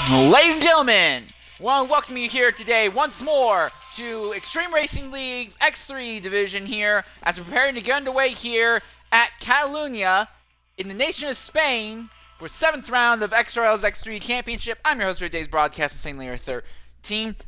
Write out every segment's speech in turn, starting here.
Ladies and gentlemen, I want to welcome you here today once more to Extreme Racing League's X3 division here as we're preparing to get underway here at Catalunya in the nation of Spain for 7th round of XRL's X3 Championship. I'm your host for today's broadcast, St. Layer 13.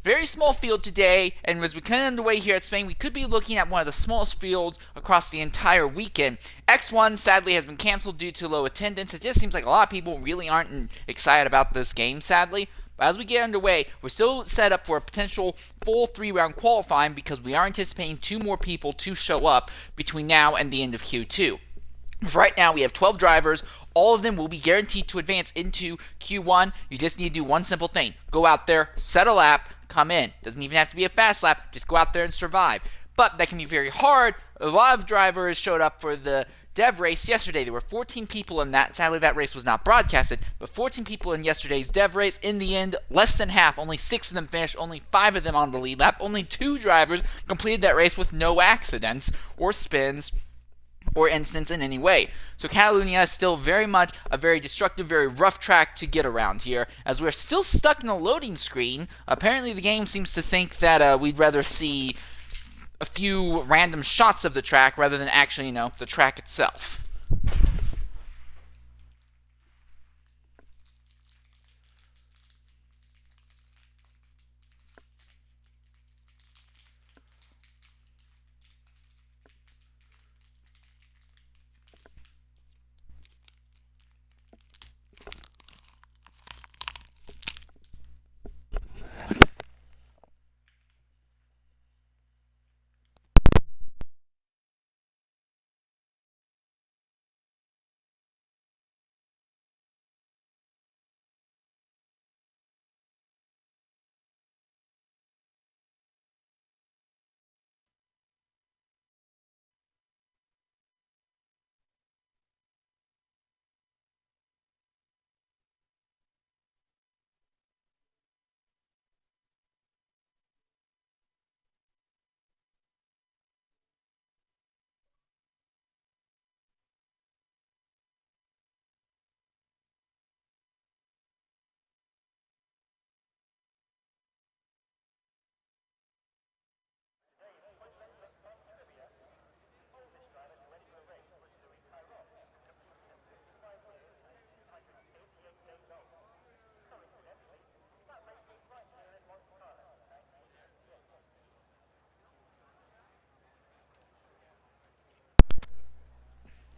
Very small field today, and as we get underway here at Spain, we could be looking at one of the smallest fields across the entire weekend. X1 sadly has been canceled due to low attendance. It just seems like a lot of people really aren't excited about this game, sadly. But as we get underway, we're still set up for a potential full 3-round qualifying because we are anticipating 2 more people to show up between now and the end of Q2. Right now, we have 12 drivers. All of them will be guaranteed to advance into Q1. You just need to do one simple thing. Go out there, set a lap, come in. Doesn't even have to be a fast lap. Just go out there and survive. But that can be very hard. A lot of drivers showed up for the Dev race yesterday. There were 14 people in that. Sadly, that race was not broadcasted, but 14 people in yesterday's Dev race. In the end, less than half, only 6 of them finished, only 5 of them on the lead lap. Only 2 drivers completed that race with no accidents or spins or incidents in any way. So Catalunya is still very much a very destructive, very rough track to get around here, as we're still stuck in a loading screen. Apparently the game seems to think that we'd rather see a few random shots of the track rather than actually, the track itself.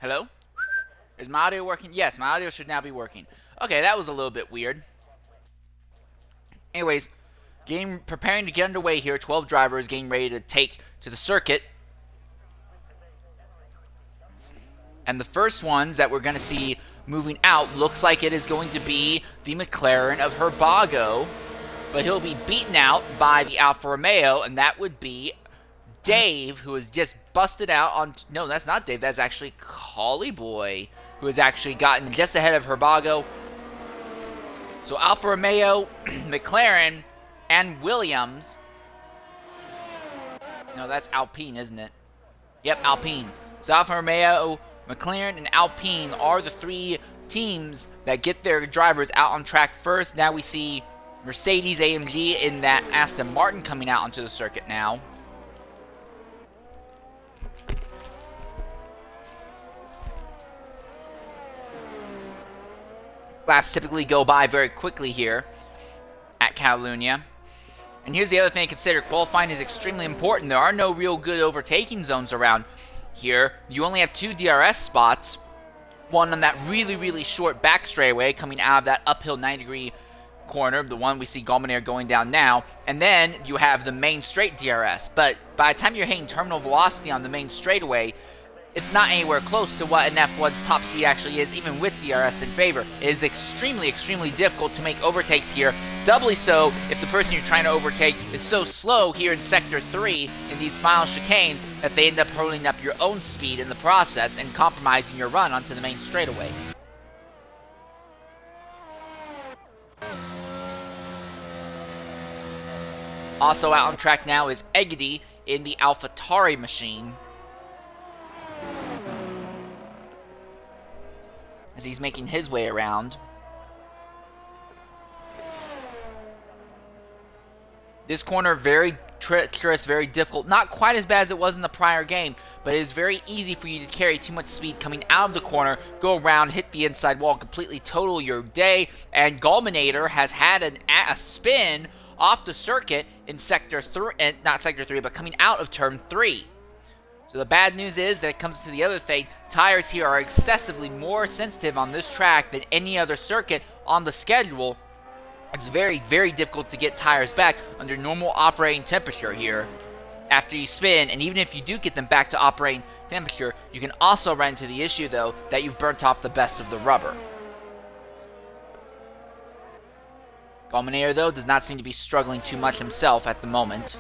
Hello? Is my audio working? Yes, my audio should now be working. Okay, that was a little bit weird. Anyways, game preparing to get underway here. 12 drivers getting ready to take to the circuit. And the first ones that we're going to see moving out looks like it is going to be the McLaren of Herbago. But he'll be beaten out by the Alfa Romeo, and that would be Dave, who has just busted out on... No, that's not Dave. That's actually Collie Boy, who has actually gotten just ahead of Herbago. So Alfa Romeo, McLaren, and Williams. No, that's Alpine, isn't it? Yep, Alpine. So Alfa Romeo, McLaren, and Alpine are the 3 teams that get their drivers out on track first. Now we see Mercedes AMG in that Aston Martin coming out onto the circuit now. Laps typically go by very quickly here at Catalunya. And here's the other thing to consider. Qualifying is extremely important. There are no real good overtaking zones around here. You only have 2 DRS spots. One on that really, really short back straightaway coming out of that uphill 90-degree corner, the one we see Galminair going down now. And then you have the main straight DRS. But by the time you're hitting terminal velocity on the main straightaway, it's not anywhere close to what an F1's top speed actually is, even with DRS in favor. It is extremely, extremely difficult to make overtakes here. Doubly so if the person you're trying to overtake is so slow here in Sector 3 in these final chicanes that they end up holding up your own speed in the process and compromising your run onto the main straightaway. Also out on track now is Egedy in the AlphaTauri machine, as he's making his way around. This corner, very treacherous, very difficult. Not quite as bad as it was in the prior game, but it is very easy for you to carry too much speed coming out of the corner, go around, hit the inside wall, completely total your day. And Gulminator has had a spin off the circuit in Sector 3, not Sector 3, but coming out of Turn 3. So the bad news is that it comes to the other thing. Tires here are excessively more sensitive on this track than any other circuit on the schedule. It's very, very difficult to get tires back under normal operating temperature here after you spin, and even if you do get them back to operating temperature, you can also run into the issue, though, that you've burnt off the best of the rubber. Gulminator, though, does not seem to be struggling too much himself at the moment.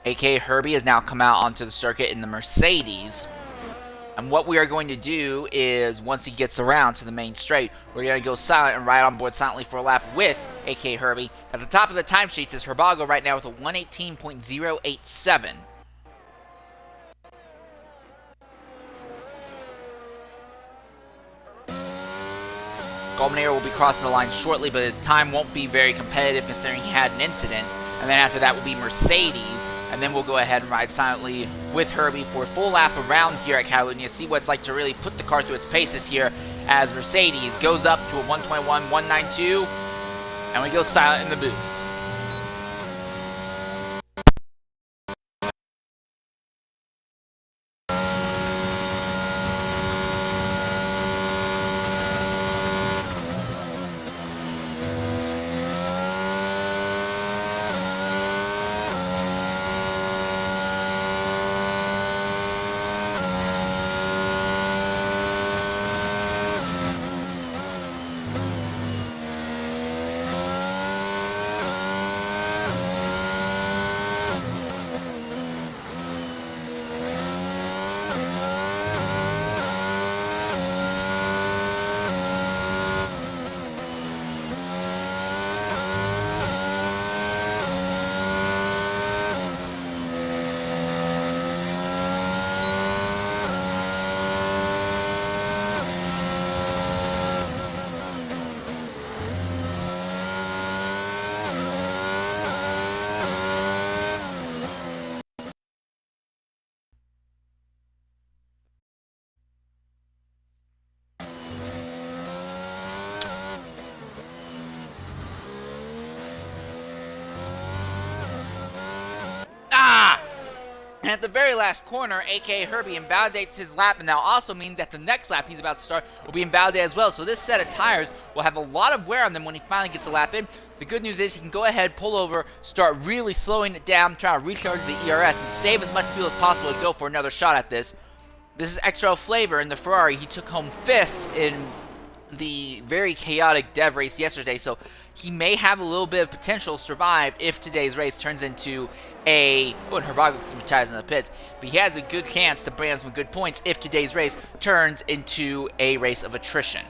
A.K. Herbie has now come out onto the circuit in the Mercedes. And what we are going to do is, once he gets around to the main straight, we're going to go silent and ride on board silently for a lap with A.K. Herbie. At the top of the timesheets is Herbago right now with a 118.087. Gulminator will be crossing the line shortly, but his time won't be very competitive considering he had an incident. And then after that will be Mercedes, and then we'll go ahead and ride silently with Herbie for a full lap around here at Catalunya, see what it's like to really put the car through its paces here as Mercedes goes up to a 121, 192, and we go silent in the booth. And at the very last corner, A.K. Herbie invalidates his lap, and that also means that the next lap he's about to start will be invalidated as well. So this set of tires will have a lot of wear on them when he finally gets the lap in. The good news is he can go ahead, pull over, start really slowing it down, try to recharge the ERS, and save as much fuel as possible to go for another shot at this. This is Extra Flavor in the Ferrari. He took home 5th in the very chaotic dev race yesterday, so he may have a little bit of potential to survive if today's race turns into and Herbago can retires in the pits, but he has a good chance to bring us some good points if today's race turns into a race of attrition.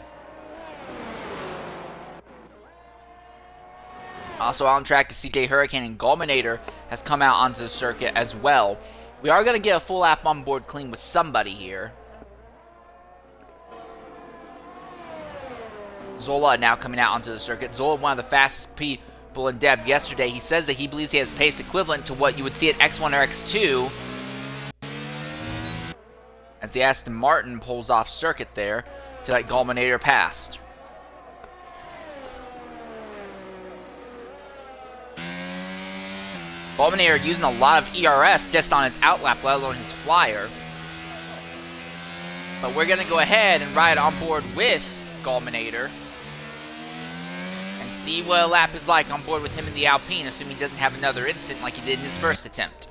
Also on track is CJ Hurricane, and Gulminator has come out onto the circuit as well. We are going to get a full lap on board clean with somebody here. Zola now coming out onto the circuit. Zola, one of the fastest people in dev yesterday. He says that he believes he has pace equivalent to what you would see at X1 or X2. As the Aston Martin pulls off circuit there to let Gulminator past. Gulminator using a lot of ERS just on his outlap, let alone his flyer. But we're going to go ahead and ride on board with Gulminator and see what a lap is like on board with him in the Alpine, assuming he doesn't have another incident like he did in his first attempt.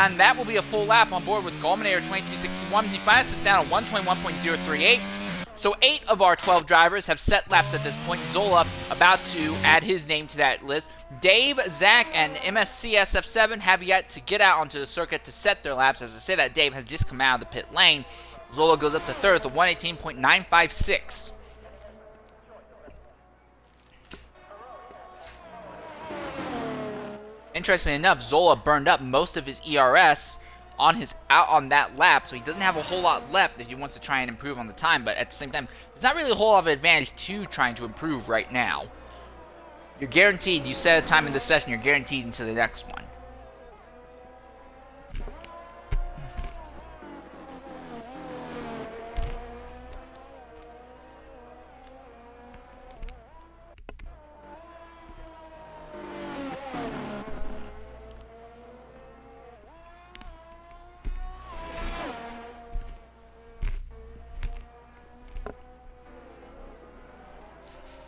and that will be a full lap on board with Golminator 2361. He finds us down at 121.038. So 8 of our 12 drivers have set laps at this point. Zola about to add his name to that list. Dave, Zach, and MSCSF7 have yet to get out onto the circuit to set their laps. As I say that, Dave has just come out of the pit lane. Zola goes up to third with a 118.956. Interestingly enough, Zola burned up most of his ERS out on that lap, so he doesn't have a whole lot left if he wants to try and improve on the time, but at the same time, there's not really a whole lot of advantage to trying to improve right now. You're guaranteed, you set a time in this session, you're guaranteed into the next one.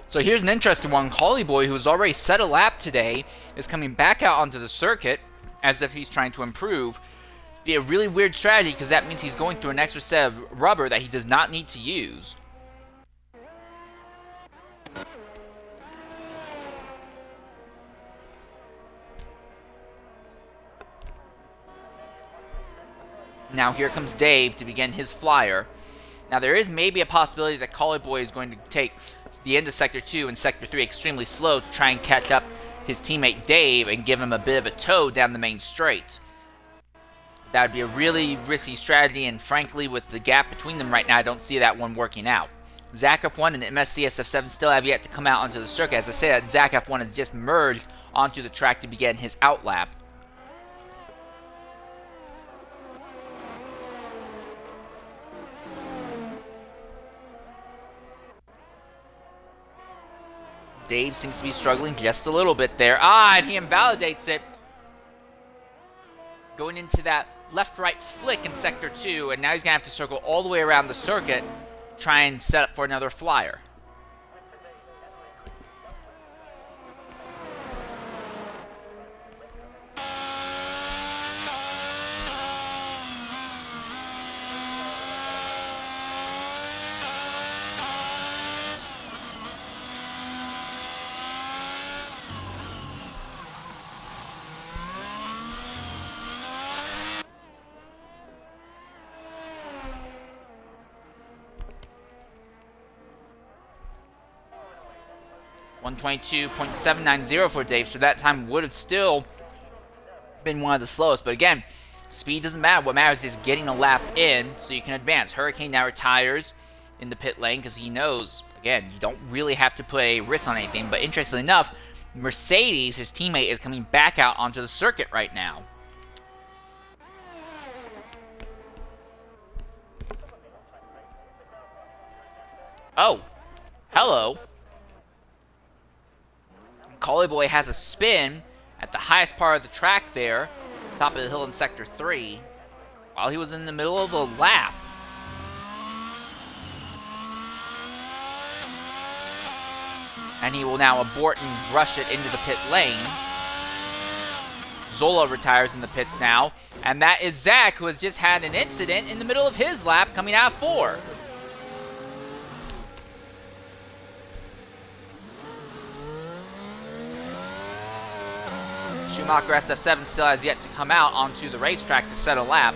So here's an interesting one. Holly Boy, who's already set a lap today, is coming back out onto the circuit as if he's trying to improve. Be a really weird strategy because that means he's going through an extra set of rubber that he does not need to use. Now here comes Dave to begin his flyer. Now there is maybe a possibility that Collie Boy is going to take the end of Sector 2 and Sector 3 extremely slow to try and catch up his teammate Dave and give him a bit of a tow down the main straight. That would be a really risky strategy, and frankly, with the gap between them right now, I don't see that one working out. Zach F1 and MSCSF7 still have yet to come out onto the circuit. As I said, Zach F1 has just merged onto the track to begin his outlap. Dave seems to be struggling just a little bit there. And he invalidates it. Going into that left-right flick in Sector 2, and now he's going to have to circle all the way around the circuit, try and set up for another flyer. .790 for Dave, so that time would have still been one of the slowest. But again, speed doesn't matter. What matters is getting a lap in so you can advance. Hurricane now retires in the pit lane because he knows, again, you don't really have to put a risk on anything. But interestingly enough, Mercedes, his teammate, is coming back out onto the circuit right now. Oh, hello. Collie Boy has a spin at the highest part of the track there, top of the hill in Sector 3, while he was in the middle of a lap. And he will now abort and rush it into the pit lane. Zola retires in the pits now, and that is Zach, who has just had an incident in the middle of his lap coming out of 4. Schumacher SF7 still has yet to come out onto the racetrack to set a lap.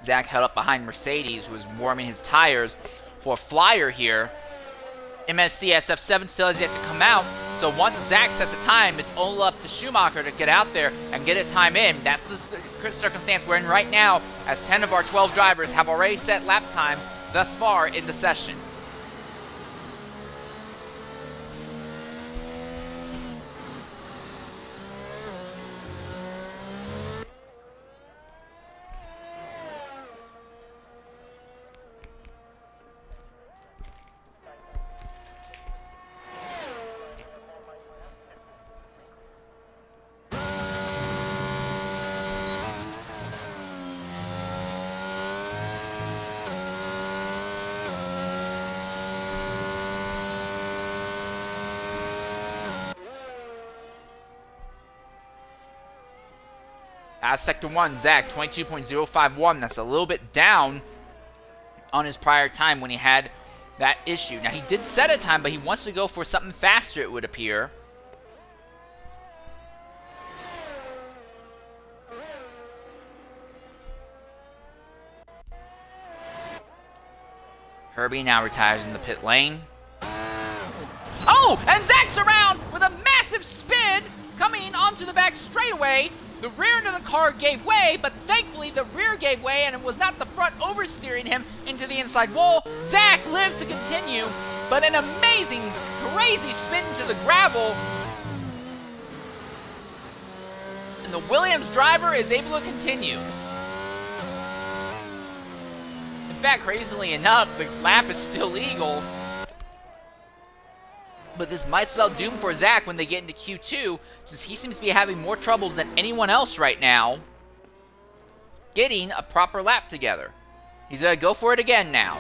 Zach held up behind Mercedes, who was warming his tires for a flyer here. MSCSF7 still has yet to come out, so once Zach sets a time, it's all up to Schumacher to get out there and get a time in. That's the circumstance we're in right now, as 10 of our 12 drivers have already set lap times thus far in the session. As Sector 1, Zach, 22.051. That's a little bit down on his prior time when he had that issue. Now, he did set a time, but he wants to go for something faster, it would appear. Herbie now retires in the pit lane. Oh, and Zach's around with a massive spin coming onto the back straightaway. The rear end of the car gave way, but thankfully the rear gave way and it was not the front oversteering him into the inside wall. Zach lives to continue, but an amazing, crazy spin into the gravel. And the Williams driver is able to continue. In fact, crazily enough, the lap is still legal. But this might spell doom for Zach when they get into Q2, since he seems to be having more troubles than anyone else right now getting a proper lap together. He's going to go for it again now.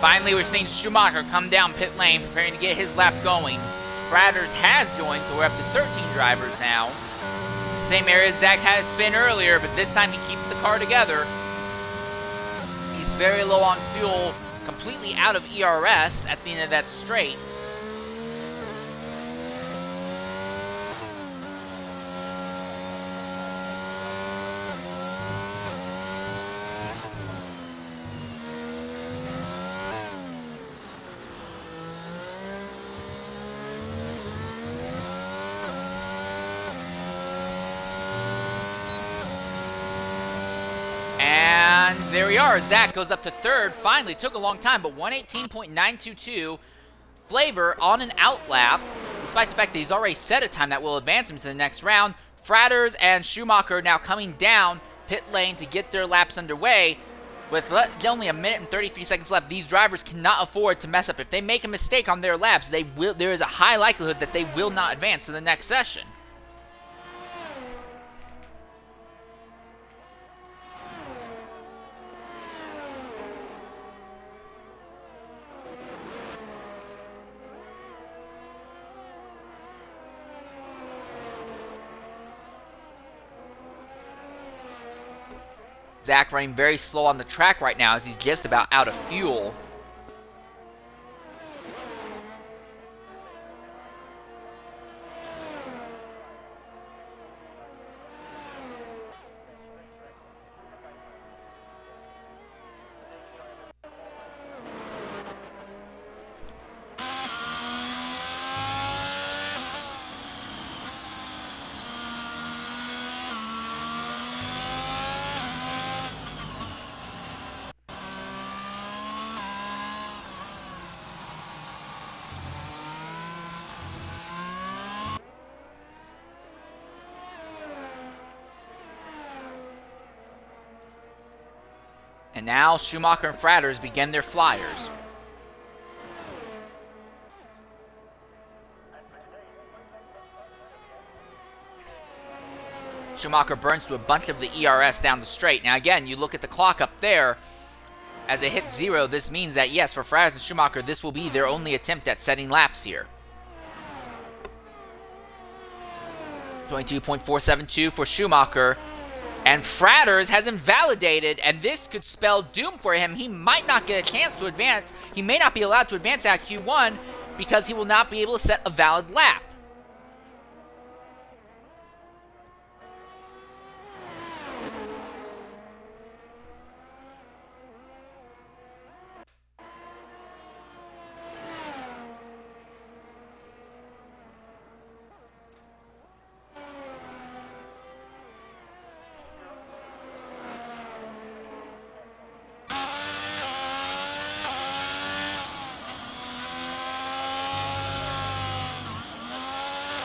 Finally, we're seeing Schumacher come down pit lane, preparing to get his lap going. Fratters has joined, so we're up to 13 drivers now. Same area Zach had a spin earlier, but this time he keeps the car together. He's very low on fuel, completely out of ERS at the end of that straight. And there we are. Zach goes up to third. Finally, took a long time, but 118.922. Flavor on an out lap, despite the fact that he's already set a time that will advance him to the next round. Fratters and Schumacher now coming down pit lane to get their laps underway. With only a minute and 33 seconds left, these drivers cannot afford to mess up. If they make a mistake on their laps, there is a high likelihood that they will not advance to the next session. Zach running very slow on the track right now as he's just about out of fuel. And now Schumacher and Fratters begin their flyers. Schumacher burns through a bunch of the ERS down the straight. Now again, you look at the clock up there. As it hits 0, this means that yes, for Fratters and Schumacher, this will be their only attempt at setting laps here. 22.472 for Schumacher. And Fratters has invalidated, and this could spell doom for him. He might not get a chance to advance. He may not be allowed to advance at Q1 because he will not be able to set a valid lap.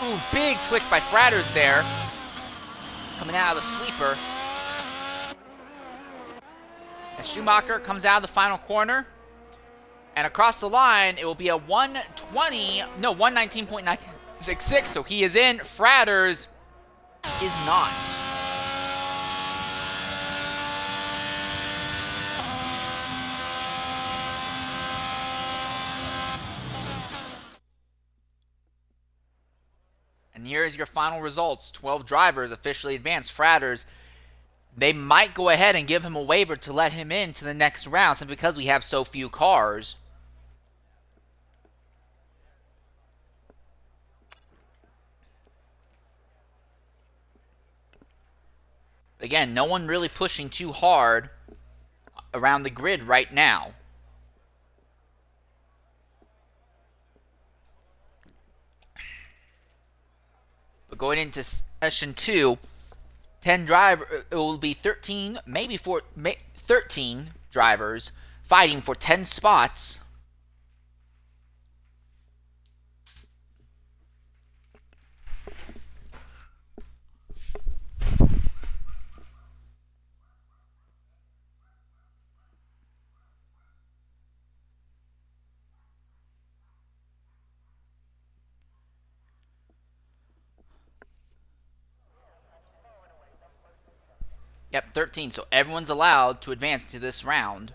Ooh, big twitch by Fratters there. Coming out of the sweeper. As Schumacher comes out of the final corner. And across the line, it will be a 119.966. So he is in. Fratters is not. And here is your final results. 12 drivers officially advanced. Fratters, they might go ahead and give him a waiver to let him into the next round simply because we have so few cars. Again, no one really pushing too hard around the grid right now. But going into session 2, 10 driver, it will be 13, maybe 13 drivers fighting for 10 spots. Yep, 13. So everyone's allowed to advance to this round.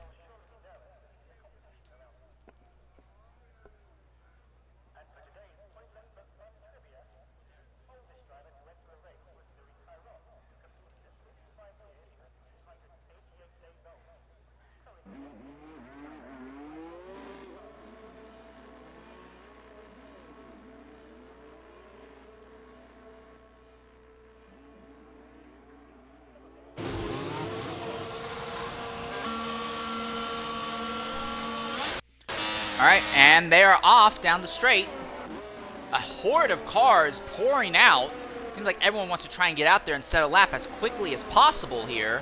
Alright, and they are off down the straight. A horde of cars pouring out. Seems like everyone wants to try and get out there and set a lap as quickly as possible here.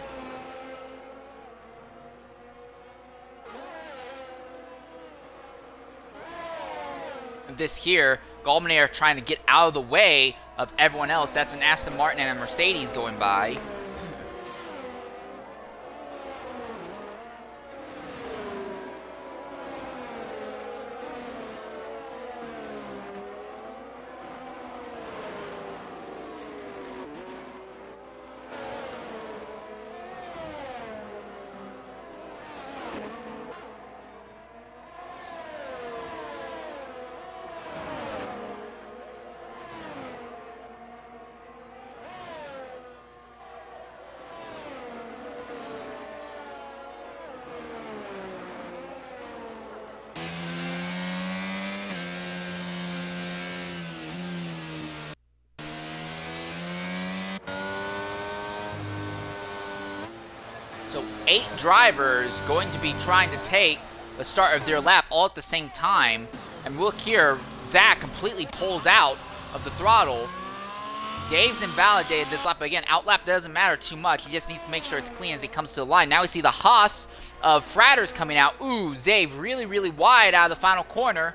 And this here, Galminator trying to get out of the way of everyone else. That's an Aston Martin and a Mercedes going by. So 8 drivers going to be trying to take the start of their lap all at the same time. And look here, Zach completely pulls out of the throttle. Dave's invalidated this lap. Again, outlap doesn't matter too much. He just needs to make sure it's clean as he comes to the line. Now we see the Haas of Fratters coming out. Ooh, Zave really, really wide out of the final corner.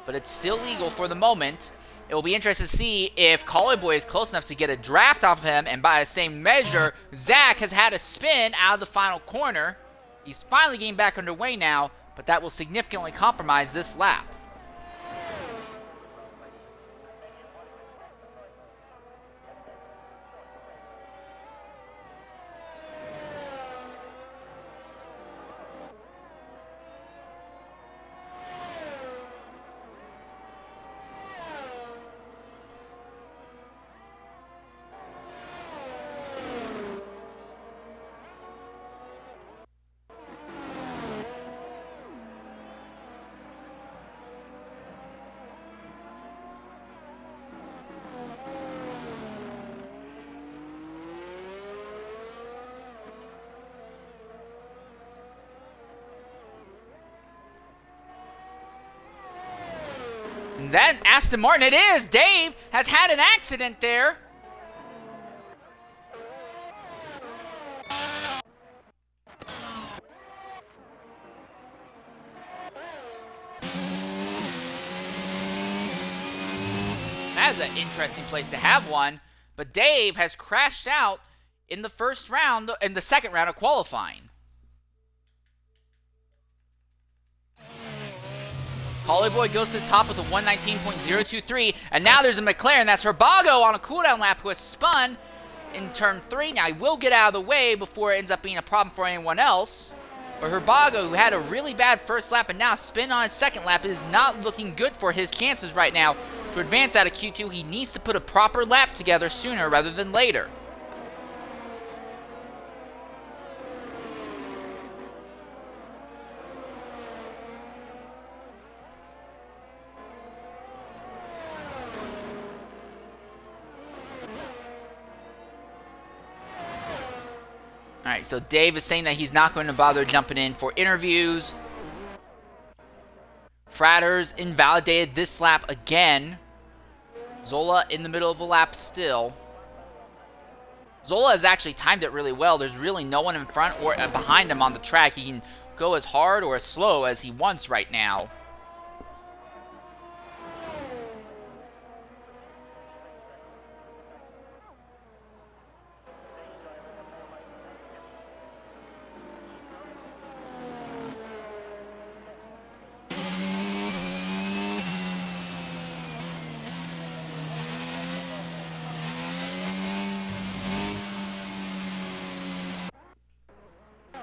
But it's still legal for the moment. It will be interesting to see if Collie Boy is close enough to get a draft off of him, and by the same measure, Zach has had a spin out of the final corner. He's finally getting back underway now, but that will significantly compromise this lap. That Aston Martin, it is! Dave has had an accident there. That's an interesting place to have one. But Dave has crashed out in the second round of qualifying. Hollyboy goes to the top with a 119.023, and now there's a McLaren. That's Herbago on a cooldown lap who has spun in turn 3. Now he will get out of the way before it ends up being a problem for anyone else. But Herbago, who had a really bad first lap and now spin on his second lap, is not looking good for his chances right now to advance out of Q2. He needs to put a proper lap together sooner rather than later. Alright, so Dave is saying that he's not going to bother jumping in for interviews. Fratters invalidated this lap again. Zola in the middle of a lap still. Zola has actually timed it really well. There's really no one in front or behind him on the track. He can go as hard or as slow as he wants right now.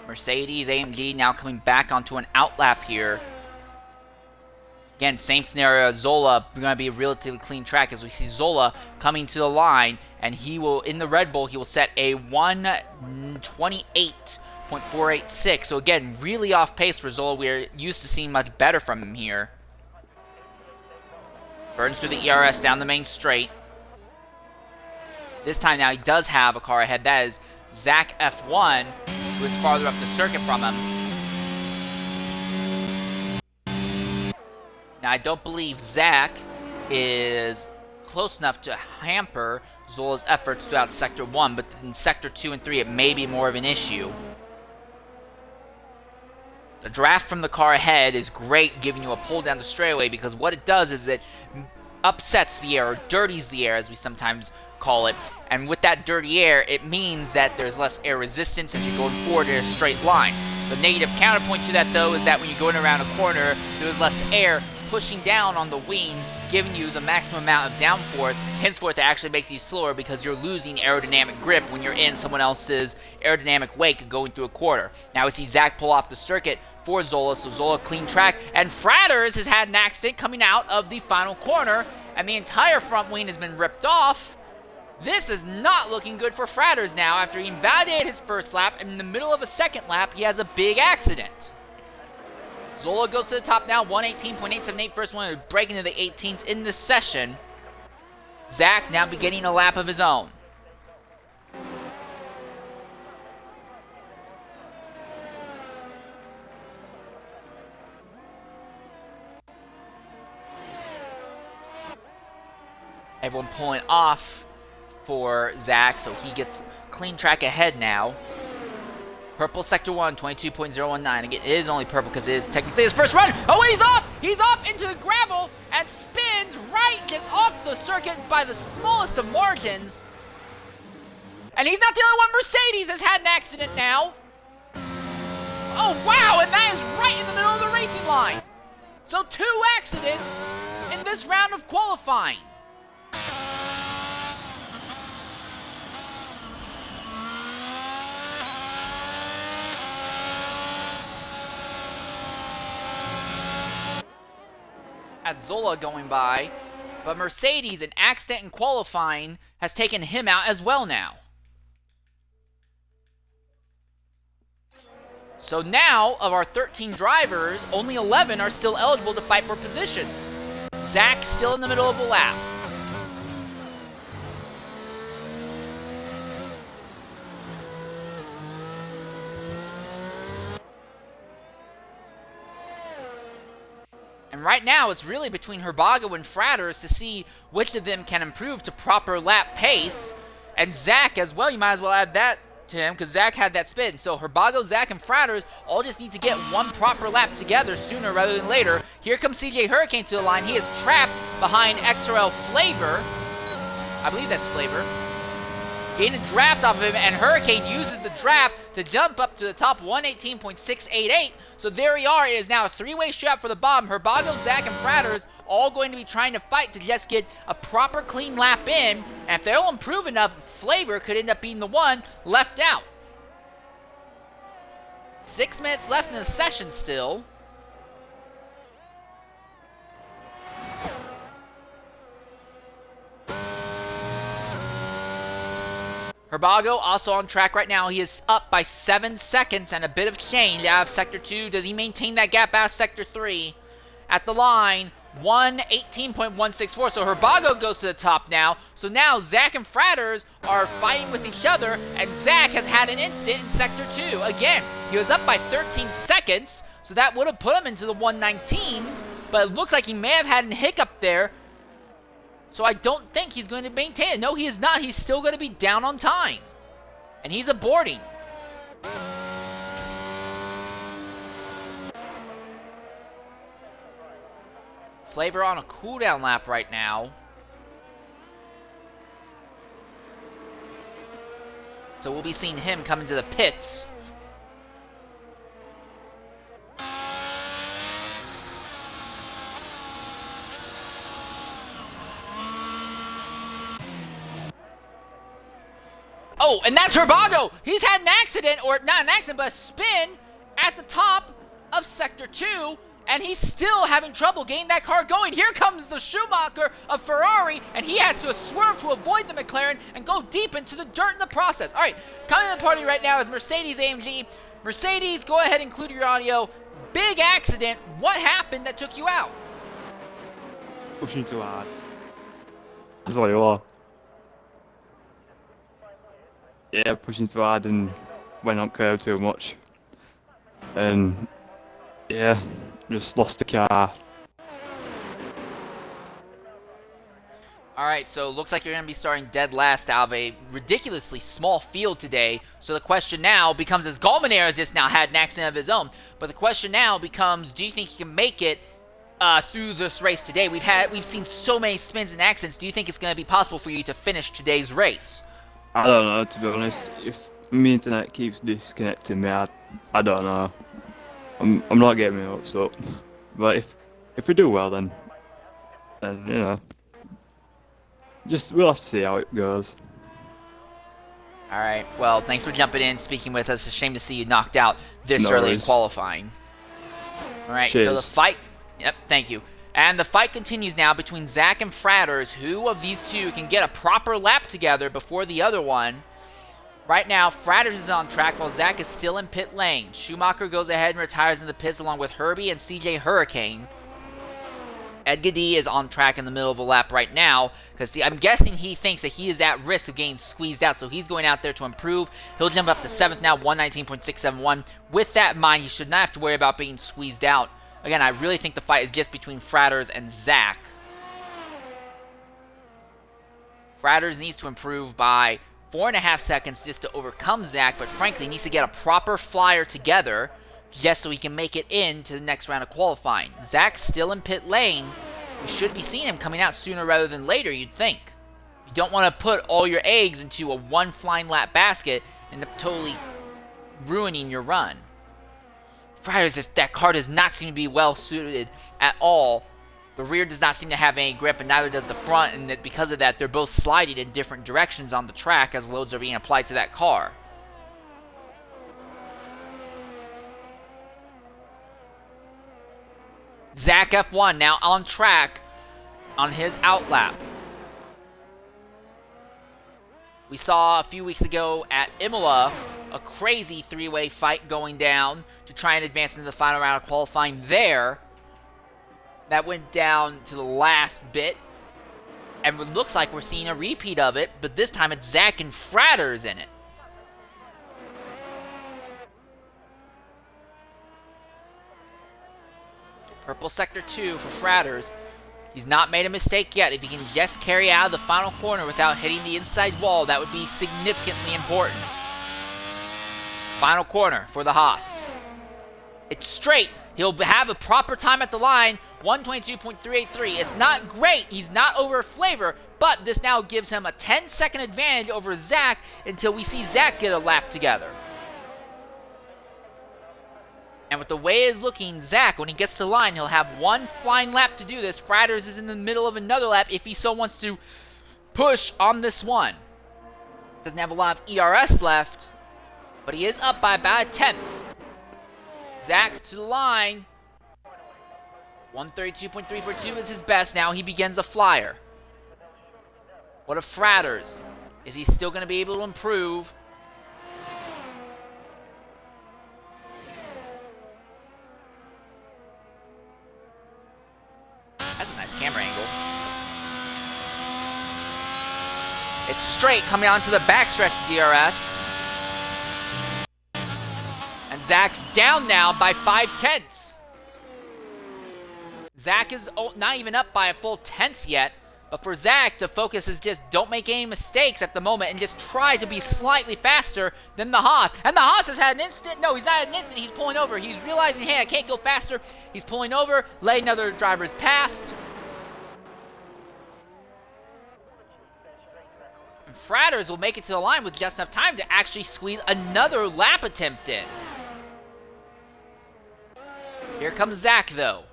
Mercedes AMG now coming back onto an outlap here. Again, same scenario as Zola. Going to be a relatively clean track as we see Zola coming to the line, and he will, in the Red Bull, he will set a 1:28.486. So again, really off pace for Zola. We're used to seeing much better from him here. Burns through the ERS down the main straight. This time now he does have a car ahead. That is Zach F1, who is farther up the circuit from him. Now, I don't believe Zach is close enough to hamper Zola's efforts throughout Sector 1, but in Sector 2 and 3, it may be more of an issue. The draft from the car ahead is great, giving you a pull down the straightaway, because what it does is it upsets the air, or dirties the air, as we sometimes call it. And with that dirty air, it means that there's less air resistance as you're going forward in a straight line. The negative counterpoint to that, though, is that when you're going around a corner, there's less air pushing down on the wings, giving you the maximum amount of downforce. Henceforth, it actually makes you slower because you're losing aerodynamic grip when you're in someone else's aerodynamic wake going through a quarter. Now we see Zach pull off the circuit for Zola, so Zola clean track. And Fratters has had an accident coming out of the final corner, and the entire front wing has been ripped off. This is not looking good for Fratters now. After he invalidated his first lap, and in the middle of a second lap, he has a big accident. Zola goes to the top now, 118.878, first one to break into the 18th in this session. Zach now beginning a lap of his own. Everyone pulling off for Zach, so he gets clean track ahead now. Purple Sector 1, 22.019. Again, it is only purple because it is technically his first run. Oh, he's off! He's off into the gravel and spins right, gets off the circuit by the smallest of margins. And he's not the only one. Mercedes has had an accident now. Oh, wow, and that is right in the middle of the racing line. So 2 accidents in this round of qualifying. At Zola going by, but Mercedes, an accident in qualifying, has taken him out as well now. So now, of our 13 drivers, only 11 are still eligible to fight for positions. Zach still in the middle of the lap. And right now, it's really between Herbago and Fratters to see which of them can improve to proper lap pace. And Zach as well, you might as well add that to him because Zach had that spin. So Herbago, Zach, and Fratters all just need to get one proper lap together sooner rather than later. Here comes CJ Hurricane to the line. He is trapped behind XRL Flavor. I believe that's Flavor. Gain a draft off of him, and Hurricane uses the draft to jump up to the top 118.688. So there we are. It is now a three-way strap for the bottom. Herbago, Zach, and Fratters all going to be trying to fight to just get a proper clean lap in. And if they don't improve enough, Flavor could end up being the one left out. 6 minutes left in the session still. Herbago also on track right now. He is up by 7 seconds and a bit of change out of Sector 2. Does he maintain that gap as Sector 3? At the line, 1:18.164. So Herbago goes to the top now. So now Zach and Fratters are fighting with each other, and Zach has had an instant in Sector 2. Again, he was up by 13 seconds, so that would have put him into the 119s, but it looks like he may have had a hiccup there. So I don't think he's going to maintain it. No, he is not. He's still going to be down on time. And he's aborting. Flavor on a cooldown lap right now. So we'll be seeing him come into the pits. Oh, and that's Herbago. He's had an accident, or not an accident, but a spin at the top of Sector 2, and he's still having trouble getting that car going. Here comes the Schumacher of Ferrari, and he has to swerve to avoid the McLaren and go deep into the dirt in the process. All right, coming to the party right now is Mercedes-AMG. Mercedes, go ahead and include your audio. Big accident. What happened that took you out? Pushing too hard. That's what it was. Yeah, pushing too hard and went on curb too much. And yeah, just lost the car. Alright, so it looks like you're going to be starting dead last out of a ridiculously small field today. So the question now becomes, as Galminair has just now had an accident of his own, but the question now becomes, do you think you can make it through this race today? We've seen so many spins and accidents. Do you think it's going to be possible for you to finish today's race? I don't know, to be honest. If my internet keeps disconnecting me, I don't know. I'm not getting my hopes up. But if we do well, then you know, we'll have to see how it goes. All right. Well, thanks for jumping in, speaking with us. It's a shame to see you knocked out this No early in worries. qualifying. All right. Cheers. So the fight. Yep. Thank you. And the fight continues now between Zach and Fratters. Who of these two can get a proper lap together before the other one? Right now, Fratters is on track while Zach is still in pit lane. Schumacher goes ahead and retires in the pits along with Herbie and CJ Hurricane. Edgar D is on track in the middle of a lap right now because I'm guessing he thinks that he is at risk of getting squeezed out, so he's going out there to improve. He'll jump up to 7th now, 119.671. With that in mind, he should not have to worry about being squeezed out. Again, I really think the fight is just between Fratters and Zach. Fratters needs to improve by 4.5 seconds just to overcome Zach, but frankly needs to get a proper flyer together just so he can make it into the next round of qualifying. Zach's still in pit lane. We should be seeing him coming out sooner rather than later, you'd think. You don't want to put all your eggs into a one flying lap basket and totally ruining your run. Fratters, that car does not seem to be well suited at all. The rear does not seem to have any grip, and neither does the front, and that because of that, they're both sliding in different directions on the track as loads are being applied to that car. Zach F1 now on track on his outlap. We saw a few weeks ago at Imola a crazy three-way fight going down to try and advance into the final round of qualifying there. That went down to the last bit, and it looks like we're seeing a repeat of it, but this time it's Zach and Fratters in it. Purple Sector 2 for Fratters. He's not made a mistake yet. If he can just carry out of the final corner without hitting the inside wall, that would be significantly important. Final corner for the Haas. It's straight. He'll have a proper time at the line, 122.383. It's not great. He's not over Flavor, but this now gives him a 10-second advantage over Zach until we see Zach get a lap together. And with the way it's looking, Zach, when he gets to the line, he'll have one flying lap to do this. Fratters is in the middle of another lap if he so wants to push on this one. Doesn't have a lot of ERS left, but he is up by about a 10th. Zach to the line. 132.342 is his best. Now he begins a flyer. What of Fratters? Is he still going to be able to improve? That's a nice camera angle. It's straight coming onto the backstretch DRS. And Zach's down now by 5/10. Zach is not even up by a full 10th yet. But for Zach, the focus is just don't make any mistakes at the moment and just try to be slightly faster than the Haas. And the Haas has had an instant. No, he's not had an instant. He's pulling over. He's realizing, hey, I can't go faster. He's pulling over, letting other drivers past. And Fratters will make it to the line with just enough time to actually squeeze another lap attempt in. Here comes Zach, though.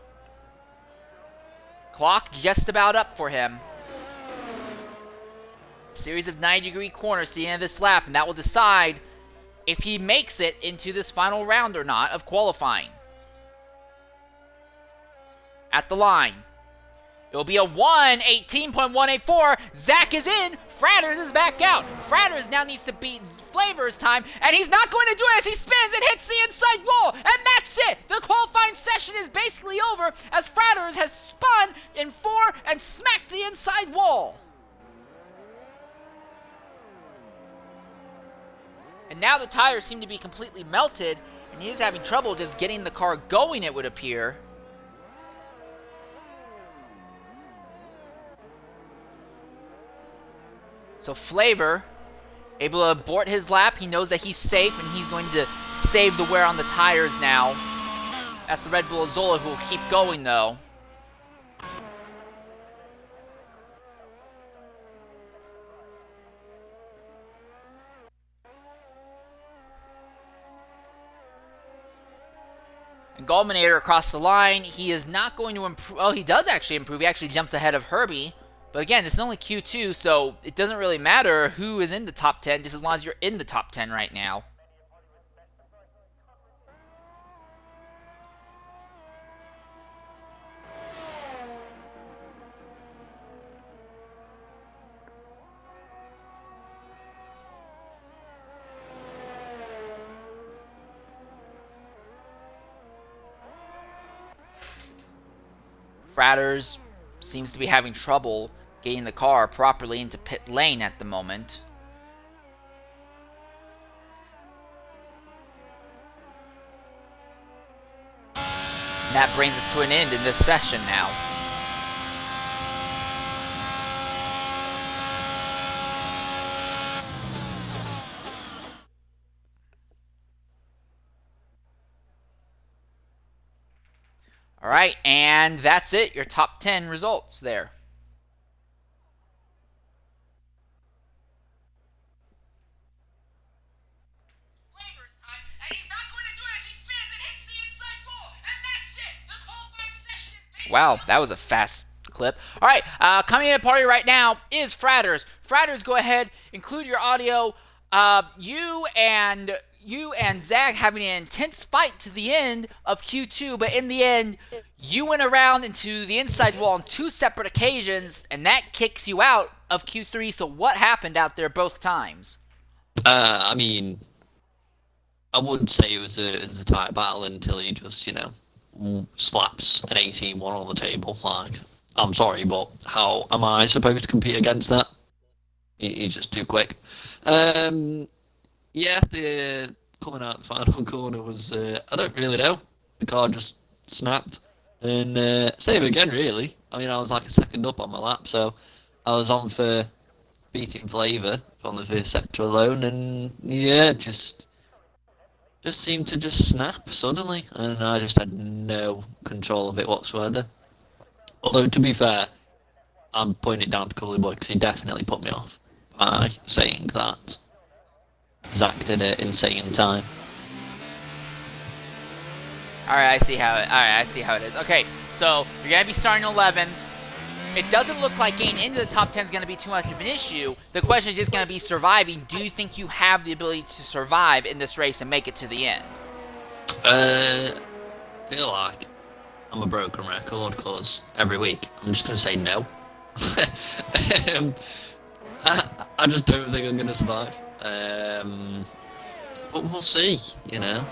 Clock just about up for him. Series of 90-degree corners to the end of this lap, and that will decide if he makes it into this final round or not of qualifying. At the line. It will be a 1:18.184. Zach is in. Fratters is back out. Fratters now needs to beat Flavor's time, and he's not going to do it as he spins and hits the inside wall. And that's it. The qualifying session is basically over as Fratters has spun in 4 and smacked the inside wall. And now the tires seem to be completely melted, and he is having trouble just getting the car going, it would appear. So Flavor, able to abort his lap. He knows that he's safe, and he's going to save the wear on the tires now. That's the Red Bull Azola who will keep going, though. And Gulminator across the line. He is not going to improve. Well, he does actually improve. He actually jumps ahead of Herbie. But again, this is only Q2, so it doesn't really matter who is in the top 10, just as long as you're in the top 10 right now. Fratters seems to be having trouble getting the car properly into pit lane at the moment. And that brings us to an end in this session now. All right, and that's it. Your top 10 results there. Wow, that was a fast clip. All right, coming in at party right now is Fratters. Fratters, go ahead, include your audio. You and Zach having an intense fight to the end of Q2, but in the end, you went around into the inside wall on 2 separate occasions, and that kicks you out of Q3. So what happened out there both times? I mean, I wouldn't say it was a tight battle until he just, slaps an 18-1 on the table. Like, I'm sorry, but how am I supposed to compete against that? He's just too quick. Yeah, the coming out the final corner was, I don't really know. The car just snapped. And same again, really. I mean, I was like a second up on my lap, so I was on for beating Flavor on the first sector alone, and yeah, just just seemed to just snap suddenly, and I just had no control of it whatsoever. Although, to be fair, I'm putting it down to Cully Boy because he definitely put me off by saying that Zach did it insane time. Alright, I see how it is. Okay, so you're gonna be starting 11th. It doesn't look like getting into the top 10 is going to be too much of an issue. The question is just going to be surviving. Do you think you have the ability to survive in this race and make it to the end? Feel like I'm a broken record because every week I'm just going to say no. I just don't think I'm going to survive. But we'll see, you know.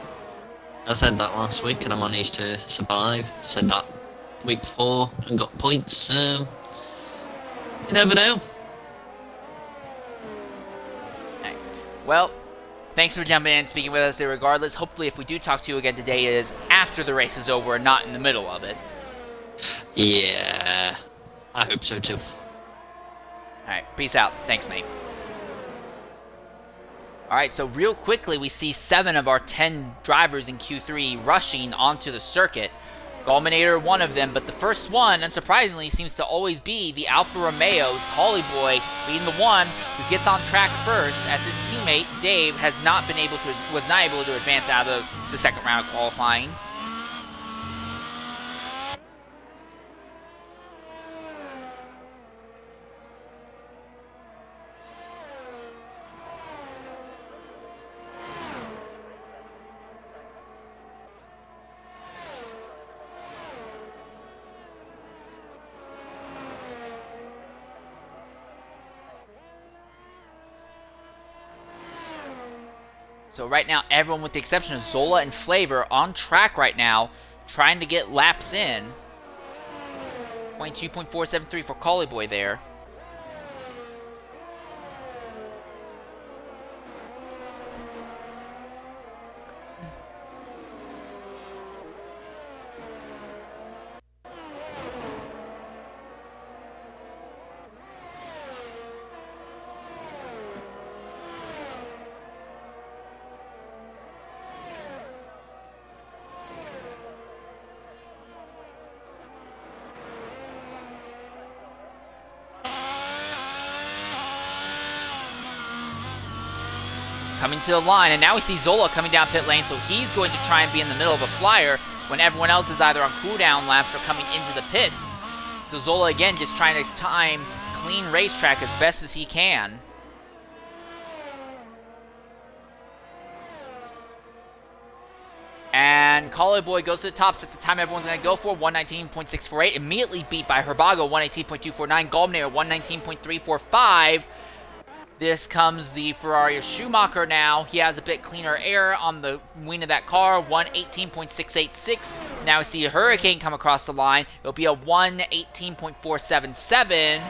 I said that last week and I managed to survive. Said that week before and got points, so you never know. Right. Well, thanks for jumping in and speaking with us regardless. Hopefully if we do talk to you again today, it is after the race is over and not in the middle of it. Yeah, I hope so too. Alright, peace out. Thanks, mate. Alright, so real quickly we see 7 of our 10 drivers in Q3 rushing onto the circuit. Gulminator, one of them, but the first one, unsurprisingly, seems to always be the Alfa Romeo's Collie Boy being the one who gets on track first, as his teammate Dave was not able to advance out of the second round of qualifying. So right now, everyone with the exception of Zola and Flavor on track right now, trying to get laps in. 22.473 for Collie Boy there. Coming to the line, and now we see Zola coming down pit lane, so he's going to try and be in the middle of a flyer when everyone else is either on cooldown laps or coming into the pits. So Zola again just trying to time clean racetrack as best as he can. And Collie Boy goes to the top. That's the time everyone's going to go for. 119.648. Immediately beat by Herbago. 118.249. Golminator. 119.345. This comes the Ferrari of Schumacher now. He has a bit cleaner air on the wing of that car. 118.686. Now we see a Hurricane come across the line. It'll be a 118.477.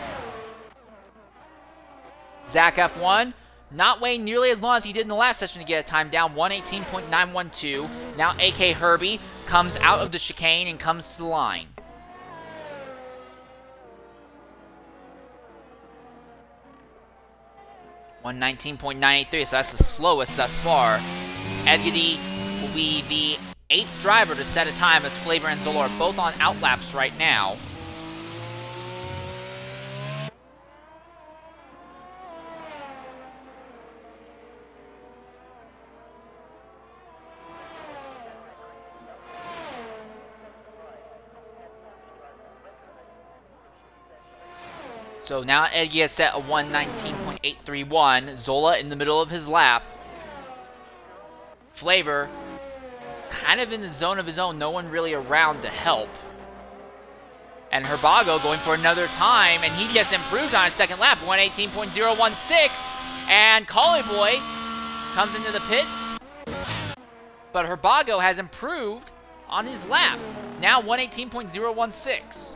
Zach F1. Not waiting nearly as long as he did in the last session to get a time down. 118.912. Now AK Herbie comes out of the chicane and comes to the line. .983, so that's the slowest thus far. Edgedy will be the 8th driver to set a time as Flavor and Zola are both on outlaps right now. So now Edgy has set a 119.831. Zola in the middle of his lap. Flavor kind of in the zone of his own. No one really around to help. And Herbago going for another time. And he just improved on his second lap. 118.016. And Collie Boy comes into the pits. But Herbago has improved on his lap. Now 118.016.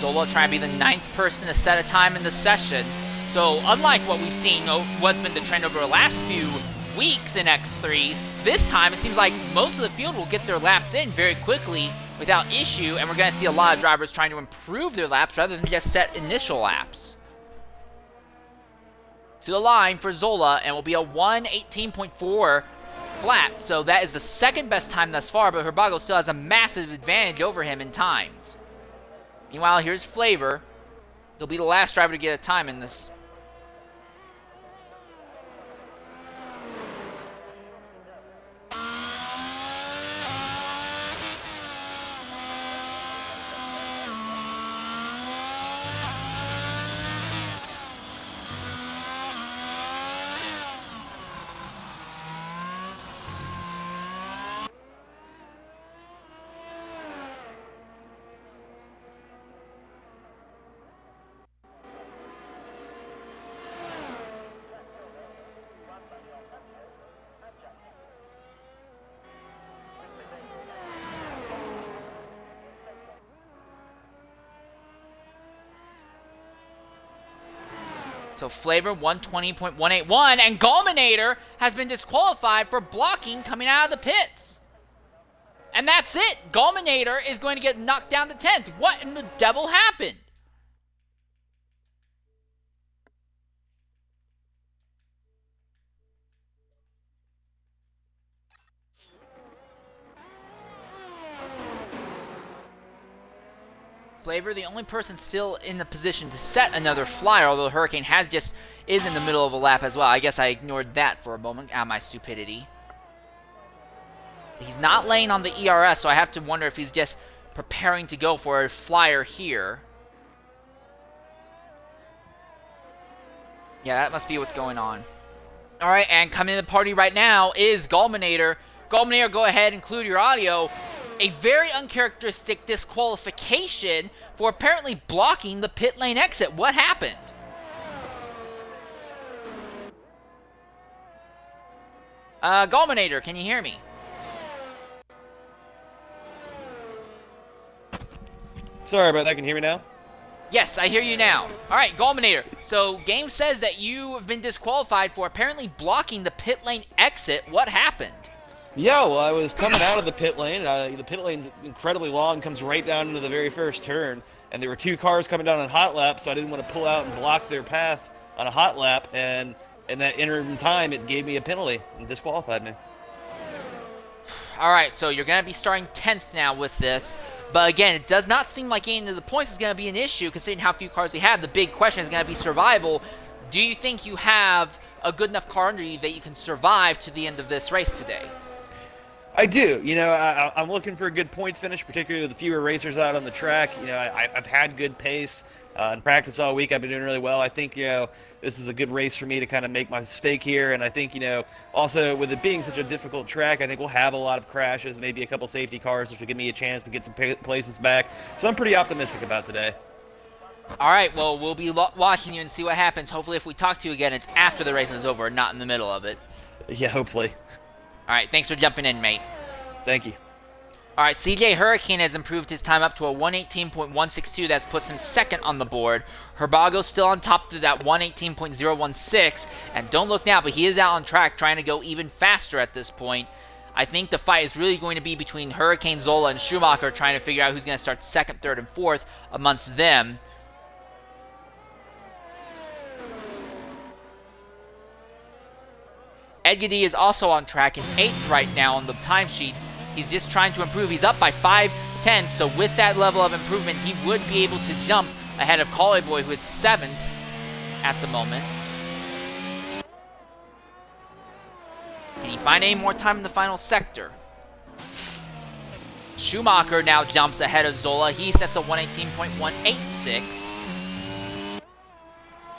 Zola trying to be the 9th person to set a time in the session. So unlike what we've seen, what's been the trend over the last few weeks in X3, this time it seems like most of the field will get their laps in very quickly without issue, and we're going to see a lot of drivers trying to improve their laps rather than just set initial laps. To the line for Zola, and will be a 1:18.4 flat, so that is the second best time thus far, but Herbago still has a massive advantage over him in times. Meanwhile, here's Flavor. He'll be the last driver to get a time in this. So Flavor 120.181, and Gulminator has been disqualified for blocking coming out of the pits. And that's it. Gulminator is going to get knocked down to 10th. What in the devil happened? Flavor, the only person still in the position to set another flyer, although Hurricane is in the middle of a lap as well. I guess I ignored that for a moment out of my stupidity. He's not laying on the ERS, so I have to wonder if he's just preparing to go for a flyer here. Yeah, that must be what's going on. Alright, and coming to the party right now is Gulminator. Gulminator, go ahead and include your audio. A very uncharacteristic disqualification for apparently blocking the pit lane exit. What happened? Gulminator, can you hear me? Sorry about that. Can you hear me now? Yes, I hear you now. Alright, Gulminator. So, game says that you have been disqualified for apparently blocking the pit lane exit. What happened? Yeah, well, I was coming out of the pit lane. The pit lane's incredibly long, comes right down into the very first turn. And there were two cars coming down on hot lap, so I didn't want to pull out and block their path on a hot lap. And in that interim time, it gave me a penalty and disqualified me. Alright, so you're going to be starting 10th now with this. But again, it does not seem like getting to the points is going to be an issue considering how few cars you have. The big question is going to be survival. Do you think you have a good enough car under you that you can survive to the end of this race today? I do. You know, I'm looking for a good points finish, particularly with the fewer racers out on the track. You know, I've had good pace. In practice all week, I've been doing really well. I think, you know, this is a good race for me to kind of make my stake here. And I think, you know, also with it being such a difficult track, I think we'll have a lot of crashes, maybe a couple safety cars, which will give me a chance to get some places back. So I'm pretty optimistic about today. All right, well, we'll be watching you and see what happens. Hopefully, if we talk to you again, it's after the race is over, not in the middle of it. Yeah, hopefully. All right, thanks for jumping in, mate. Thank you. All right, CJ Hurricane has improved his time up to a 1:18.162. That puts him second on the board. Herbago's still on top to that 1:18.016. And don't look now, but he is out on track trying to go even faster at this point. I think the fight is really going to be between Hurricane, Zola, and Schumacher trying to figure out who's going to start second, third, and fourth amongst them. Ed Gadi is also on track in 8th right now on the timesheets. He's just trying to improve. He's up by 5/10, so with that level of improvement, he would be able to jump ahead of Call Boy, who is 7th at the moment. Can he find any more time in the final sector? Schumacher now jumps ahead of Zola. He sets a 1:18.186.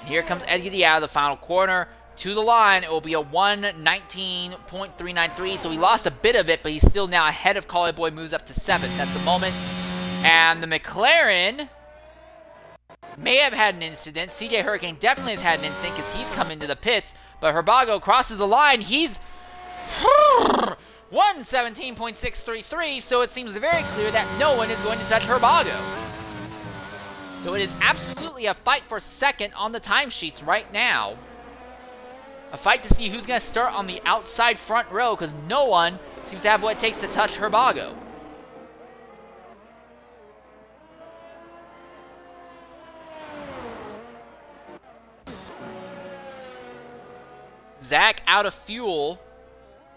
And here comes Ed Gadi out of the final corner. To the line, it will be a 1:19.393, so he lost a bit of it, but he's still now ahead of Call Boy, moves up to 7th at the moment. And the McLaren may have had an incident. CJ Hurricane definitely has had an incident because he's come into the pits, but Herbago crosses the line. He's 1:17.633, so it seems very clear that no one is going to touch Herbago. So it is absolutely a fight for second on the timesheets right now. A fight to see who's going to start on the outside front row, because no one seems to have what it takes to touch Herbago. Zach out of fuel,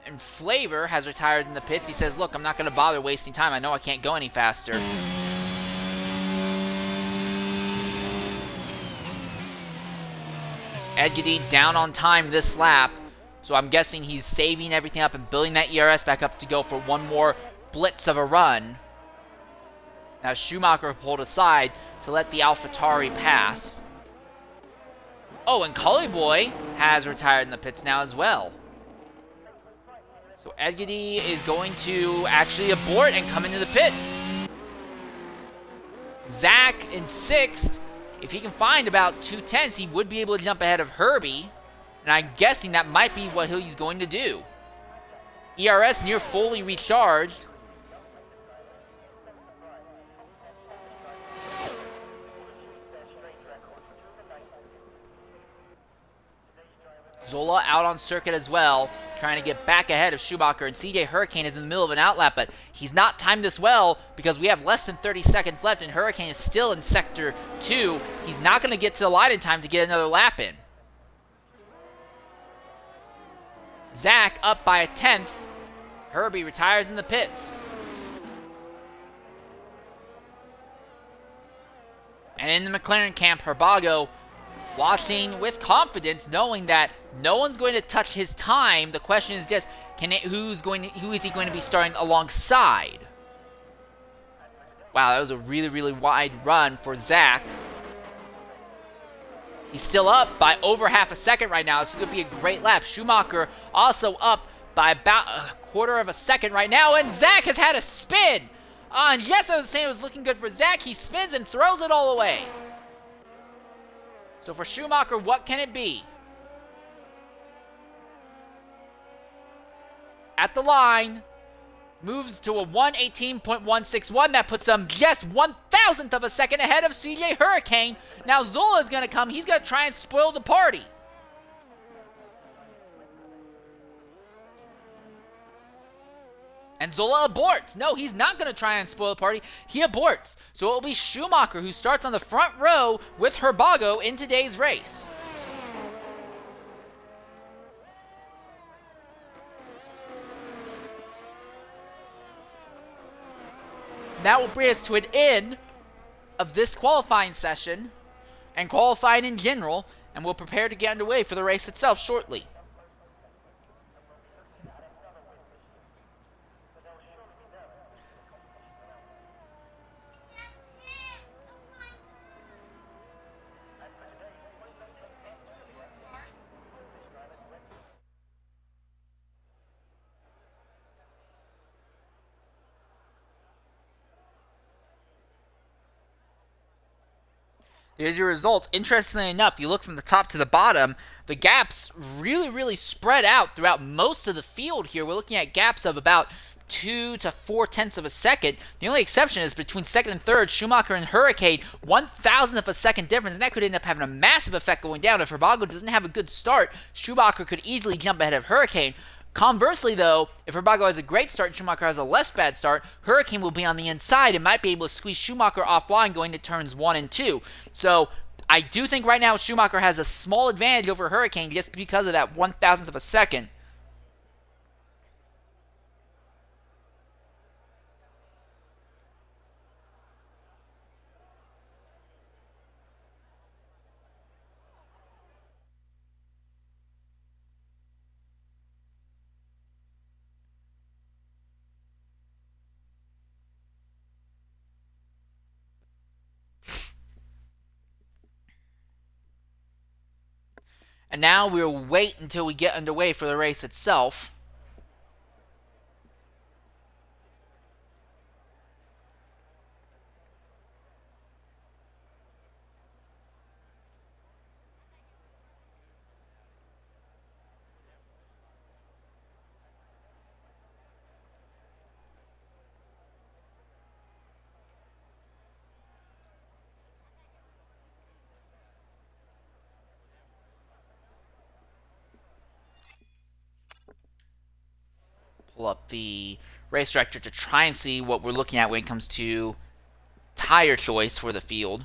and Flavor has retired in the pits. He says, look, I'm not going to bother wasting time. I know I can't go any faster. Edgedy down on time this lap, so I'm guessing he's saving everything up and building that ERS back up to go for one more blitz of a run. Now Schumacher pulled aside to let the AlphaTauri pass. Oh, and Cully Boy has retired in the pits now as well. So Edgedy is going to actually abort and come into the pits. Zach in 6th. If he can find about 2/10s, he would be able to jump ahead of Herbie. And I'm guessing that might be what he's going to do. ERS near fully recharged. Zola out on circuit as well, trying to get back ahead of Schumacher, and CJ Hurricane is in the middle of an outlap, but he's not timed this well because we have less than 30 seconds left, and Hurricane is still in Sector 2. He's not going to get to the line in time to get another lap in. Zach up by a 10th. Herbie retires in the pits. And in the McLaren camp, Herbago watching with confidence, knowing that no one's going to touch his time. The question is just, who is he going to be starting alongside? Wow, that was a really, really wide run for Zach. He's still up by over half a second right now. This is going to be a great lap. Schumacher also up by about a quarter of a second right now, and Zach has had a spin. And yes, I was saying it was looking good for Zach. He spins and throws it all away. So for Schumacher, what can it be? At the line, moves to a 1:18.161. That puts him just 1,000th of a second ahead of CJ Hurricane. Now Zola is going to come. He's going to try and spoil the party. And Zola aborts. No, he's not going to try and spoil the party. He aborts. So it will be Schumacher who starts on the front row with Herbago in today's race. That will bring us to an end of this qualifying session and qualifying in general, and we'll prepare to get underway for the race itself shortly. Here's your results. Interestingly enough, you look from the top to the bottom, the gaps really, really spread out throughout most of the field here. We're looking at gaps of about 2 to 4/10 of a second. The only exception is between second and third, Schumacher and Hurricane, 1,000th of a second difference, and that could end up having a massive effect going down. If Herbago doesn't have a good start, Schumacher could easily jump ahead of Hurricane. Conversely, though, if Herbago has a great start and Schumacher has a less bad start, Hurricane will be on the inside and might be able to squeeze Schumacher offline going to turns 1 and 2. So I do think right now Schumacher has a small advantage over Hurricane just because of that 1,000th of a second. And now we'll wait until we get underway for the race itself. pull up the race director to try and see what we're looking at when it comes to tire choice for the field.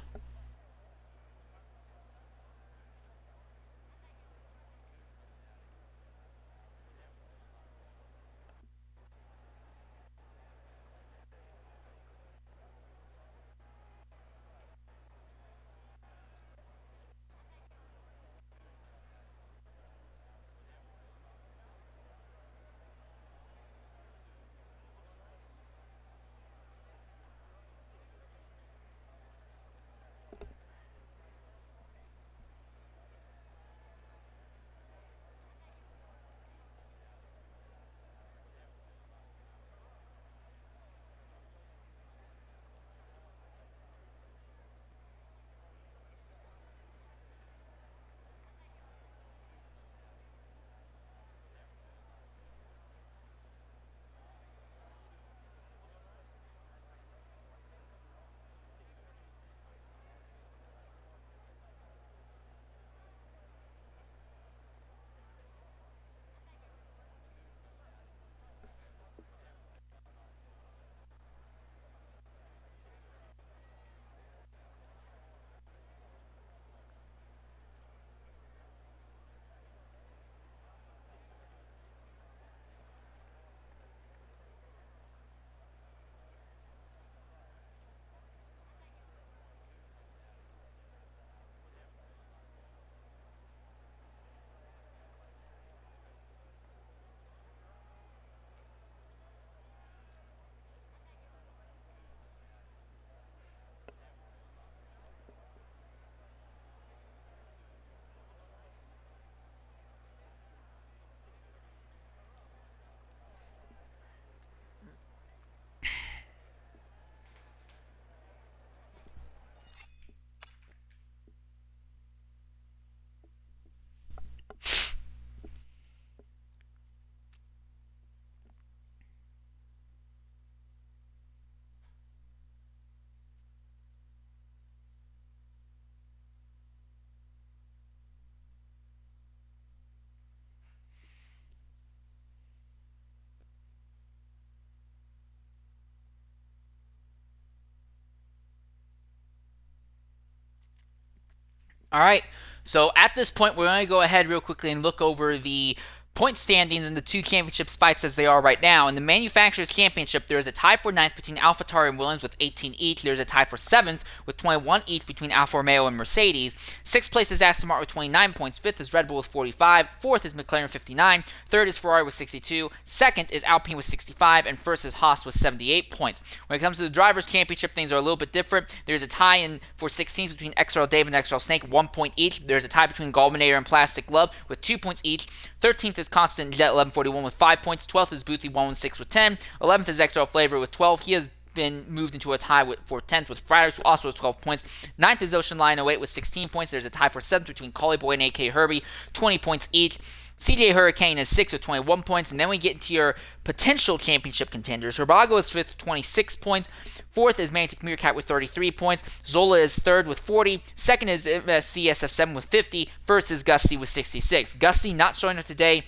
All right. So at this point, we're going to go ahead real quickly and look over the point standings in the two championship fights as they are right now. In the Manufacturers Championship, there is a tie for ninth between AlphaTauri and Williams with 18 each. There's a tie for seventh with 21 each between Alfa Romeo and Mercedes. Sixth place is Aston Martin with 29 points. Fifth is Red Bull with 45. Fourth is McLaren 59. Third is Ferrari with 62. Second is Alpine with 65. And first is Haas with 78 points. When it comes to the Drivers' Championship, things are a little bit different. There's a tie in for 16th between XRL Dave and XRL Snake, 1 point each. There's a tie between Golminator and Plastic Glove with 2 points each. 13th is Constant Jet 1141 with 5 points. 12th is Boothie 116 with 10. 11th is XRL Flavor with 12. He has been moved into a tie for 10th with Fridays, who also has 12 points. 9th is Ocean Lion 08 with 16 points. There's a tie for 7th between Collie Boy and AK Herbie, 20 points each. CJ Hurricane is 6th with 21 points, and then we get into your potential championship contenders. Herbago is 5th with 26 points. 4th is Mantic Meerkat with 33 points. Zola is 3rd with 40. 2nd is MSC SF7 with 50. 1st is Gusty with 66. Gusty not showing up today.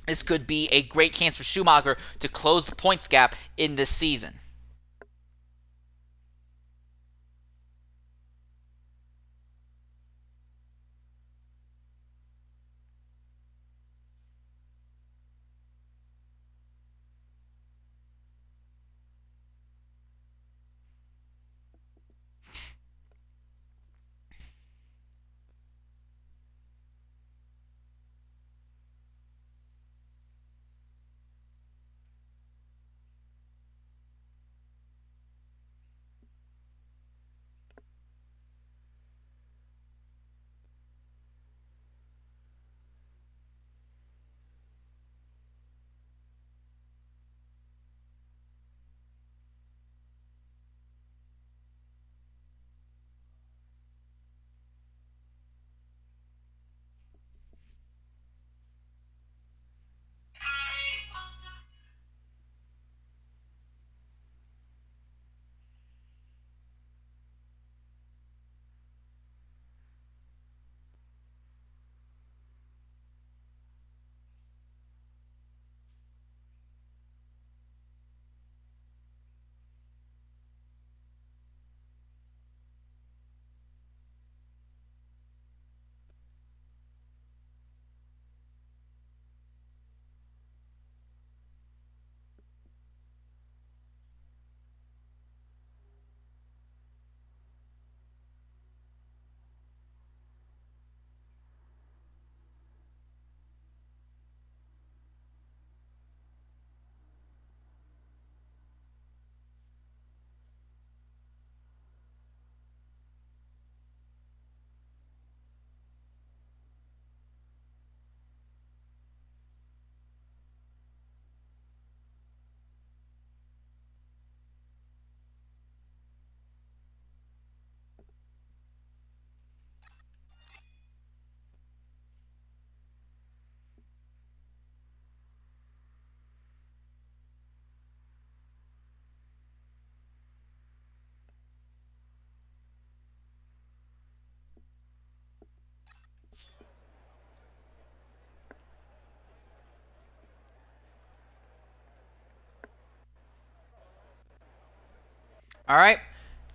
This could be a great chance for Schumacher to close the points gap in this season. All right.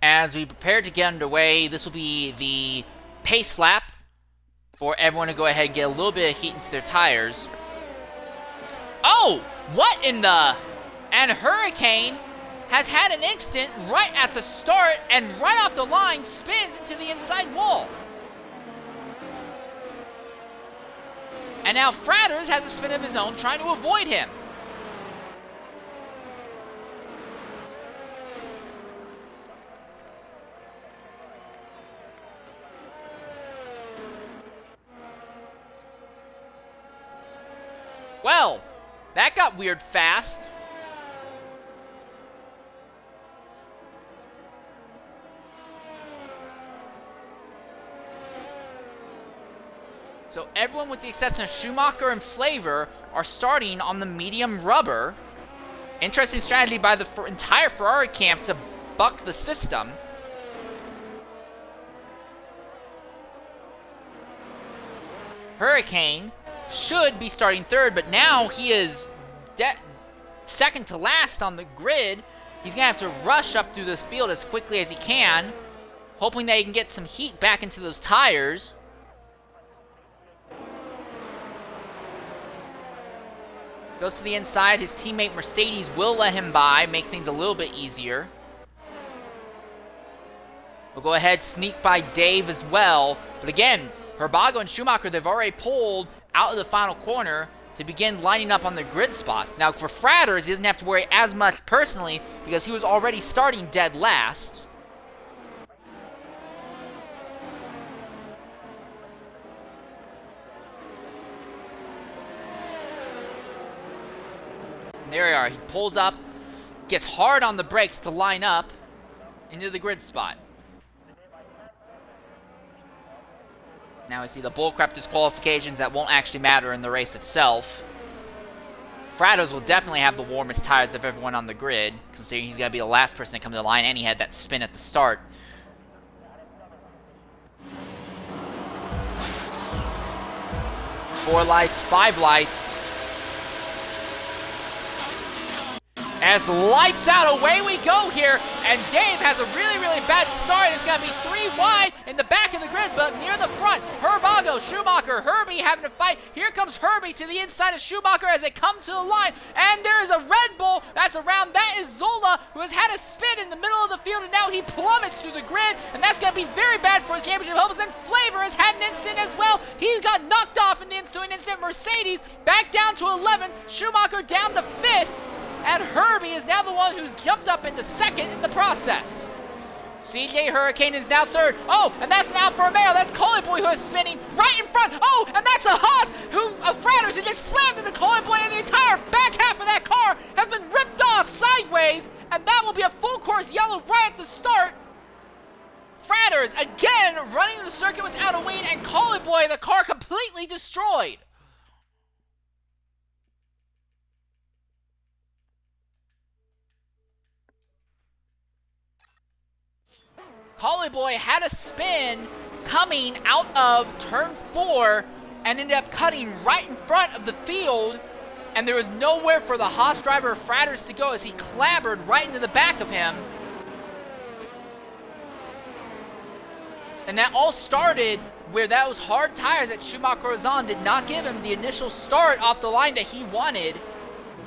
As we prepare to get underway, this will be the pace lap for everyone to go ahead and get a little bit of heat into their tires. Oh, what in the... And Hurricane has had an instant right at the start and right off the line spins into the inside wall. And now Fratters has a spin of his own trying to avoid him. Well, that got weird fast. So everyone with the exception of Schumacher and Flavor are starting on the medium rubber. Interesting strategy by the entire Ferrari camp to buck the system. Hurricane should be starting third, but now he is second to last on the grid. He's going to have to rush up through this field as quickly as he can, hoping that he can get some heat back into those tires. Goes to the inside. His teammate Mercedes will let him by, make things a little bit easier. We'll go ahead, sneak by Dave as well. But again, Herbago and Schumacher, they've already pulled out of the final corner to begin lining up on the grid spots. Now for Fratters, he doesn't have to worry as much personally because he was already starting dead last. And there we are. He pulls up, gets hard on the brakes to line up into the grid spot. Now we see the bullcrap disqualifications that won't actually matter in the race itself. Fratters will definitely have the warmest tires of everyone on the grid, considering he's going to be the last person to come to the line, and he had that spin at the start. Four lights, five lights. As lights out, away we go here, and Dave has a really, really bad start. It's going to be three wide in the back of the grid, but near the front, Herbago, Schumacher, Herbie having to fight. Here comes Herbie to the inside of Schumacher as they come to the line, and there is a Red Bull that's around. That is Zola, who has had a spin in the middle of the field, and now he plummets through the grid, and that's going to be very bad for his championship hopes. And Flavor has had an instant as well. He got knocked off in the ensuing instant. Mercedes back down to 11th, Schumacher down to 5th. And Herbie is now the one who's jumped up into second in the process. CJ Hurricane is now third. Oh, and that's an Alfa Romeo. That's Collie Boy who is spinning right in front. Oh, and that's a Haas a Fratters who just slammed into Collie Boy, and the entire back half of that car has been ripped off sideways. And that will be a full course yellow right at the start. Fratters again running the circuit without a wing, and Collie Boy, the car completely destroyed. Collie Boy had a spin coming out of turn 4 and ended up cutting right in front of the field, and there was nowhere for the Haas driver Fratters to go as he clobbered right into the back of him. And that all started where those hard tires that Schumacher was on did not give him the initial start off the line that he wanted.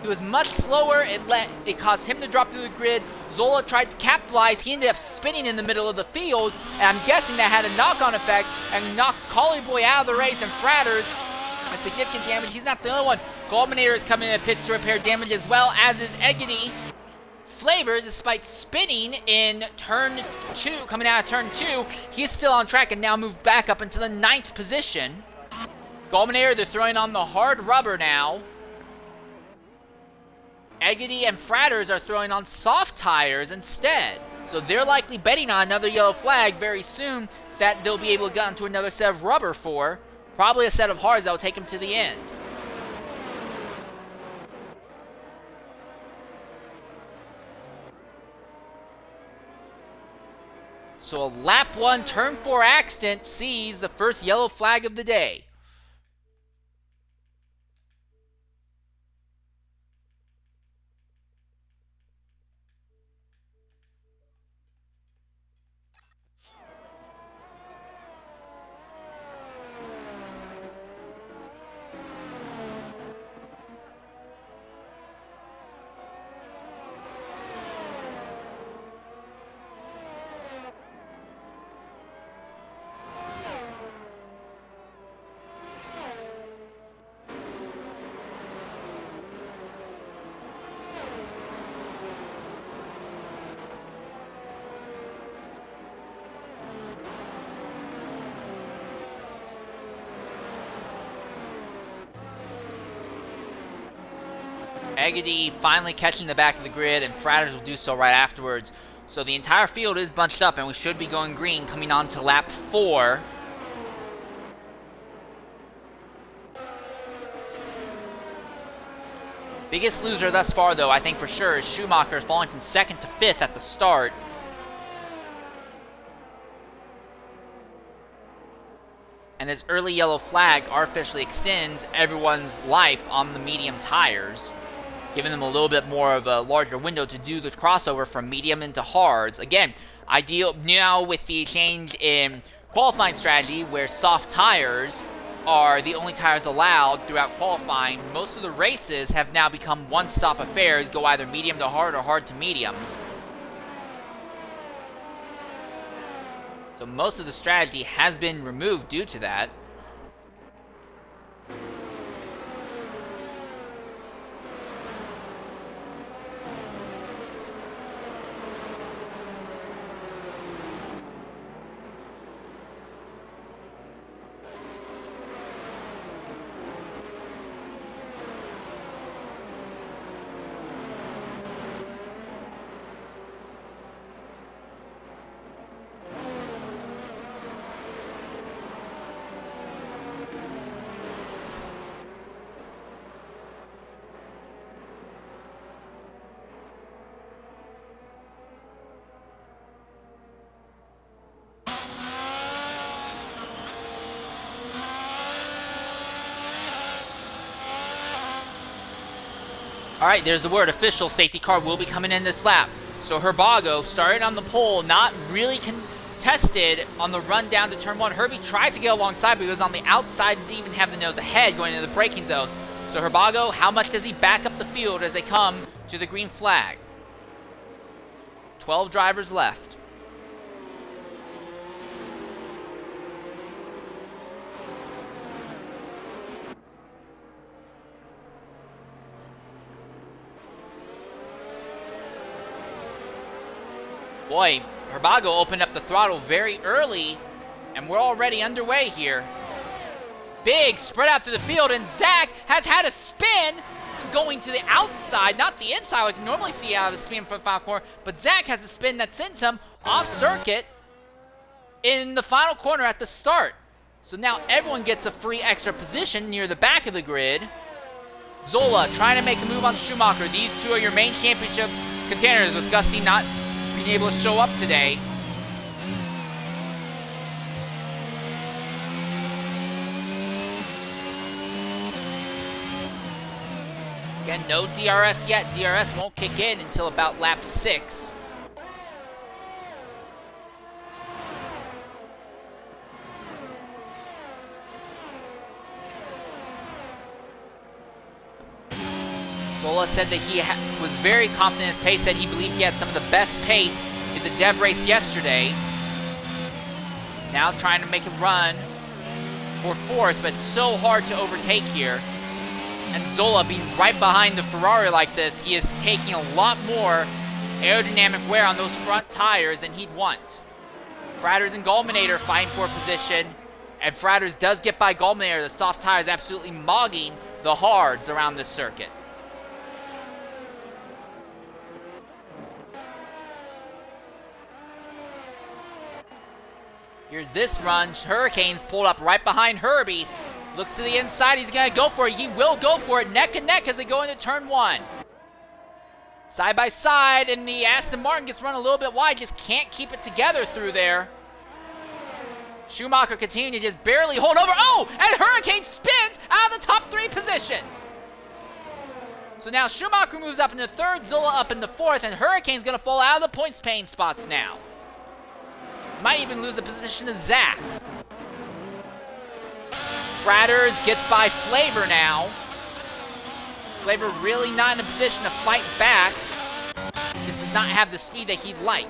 He was much slower. It caused him to drop through the grid. Zola tried to capitalize. He ended up spinning in the middle of the field, and I'm guessing that had a knock-on effect and knocked Collie Boy out of the race, and Fratters a significant damage. He's not the only one. Culminator is coming in the pits to repair damage as well, as is Eggity. Flavor, despite spinning in turn 2, coming out of turn 2, he's still on track and now moved back up into the 9th position. Culminator, they're throwing on the hard rubber now. Eggity and Fratters are throwing on soft tires instead. So they're likely betting on another yellow flag very soon that they'll be able to get onto another set of rubber for. Probably a set of hards that will take them to the end. So a lap 1, turn 4 accident sees the first yellow flag of the day. Agadi finally catching the back of the grid, and Fratters will do so right afterwards. So the entire field is bunched up, and we should be going green coming on to lap 4. Biggest loser thus far, though, I think for sure, is Schumacher falling from 2nd to 5th at the start. And this early yellow flag artificially extends everyone's life on the medium tires, giving them a little bit more of a larger window to do the crossover from medium into hards. Again, ideal now with the change in qualifying strategy where soft tires are the only tires allowed throughout qualifying. Most of the races have now become one-stop affairs, go either medium to hard or hard to mediums. So most of the strategy has been removed due to that. Alright, there's the word. Official safety car will be coming in this lap. So Herbago started on the pole, not really contested on the run down to turn 1. Herbie tried to get alongside, but he was on the outside and didn't even have the nose ahead going into the braking zone. So Herbago, how much does he back up the field as they come to the green flag? 12 drivers left. Boy, Herbago opened up the throttle very early, and we're already underway here. Big spread out to the field, and Zach has had a spin going to the outside, not the inside like you normally see out of the spin from the final corner, but Zach has a spin that sends him off circuit in the final corner at the start. So now everyone gets a free extra position near the back of the grid. Zola trying to make a move on Schumacher. These two are your main championship contenders, with Gusty not being able to show up today. Again, no DRS yet. DRS won't kick in until about lap 6. Zola said that he was very confident in his pace, said he believed he had some of the best pace in the dev race yesterday. Now trying to make a run for 4th, but it's so hard to overtake here. And Zola being right behind the Ferrari like this, he is taking a lot more aerodynamic wear on those front tires than he'd want. Fratters and Gulminator fighting for position, and Fratters does get by Gulminator. The soft tire is absolutely mogging the hards around this circuit. Here's this run. Hurricanes pulled up right behind Herbie. Looks to the inside. He's going to go for it. He will go for it. Neck and neck as they go into turn 1. Side by side, and the Aston Martin gets run a little bit wide. Just can't keep it together through there. Schumacher continuing to just barely hold over. Oh, and Hurricane spins out of the top 3 positions. So now Schumacher moves up into 3rd, Zola up into 4th, and Hurricane's going to fall out of the points paying spots now. Might even lose a position to Zach. Fratters gets by Flavor now. Flavor really not in a position to fight back. This does not have the speed that he'd like.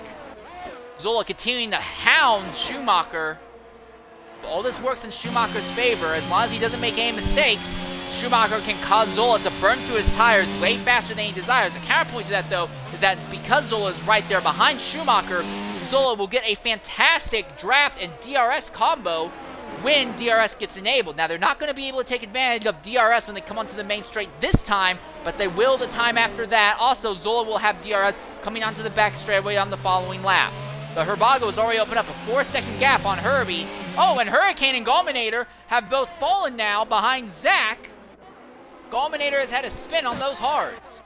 Zola continuing to hound Schumacher. All this works in Schumacher's favor. As long as he doesn't make any mistakes, Schumacher can cause Zola to burn through his tires way faster than he desires. The counterpoint to that, though, is that because Zola is right there behind Schumacher, Zola will get a fantastic draft and DRS combo when DRS gets enabled. Now, they're not going to be able to take advantage of DRS when they come onto the main straight this time, but they will the time after that. Also, Zola will have DRS coming onto the back straightaway on the following lap. The Herbago has already opened up a 4-second gap on Herbie. Oh, and Hurricane and Gulminator have both fallen now behind Zach. Gulminator has had a spin on those hards.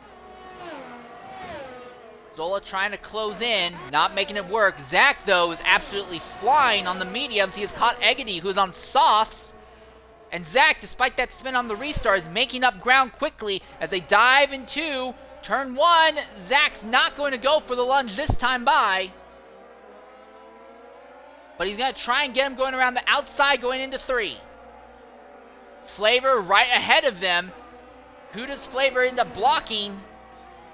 Zola trying to close in, not making it work. Zach, though, is absolutely flying on the mediums. He has caught Eggity, who's on softs. And Zach, despite that spin on the restart, is making up ground quickly as they dive into turn 1. Zach's not going to go for the lunge this time by. But he's going to try and get him going around the outside going into 3. Flavor right ahead of them. Who does Flavor end up blocking?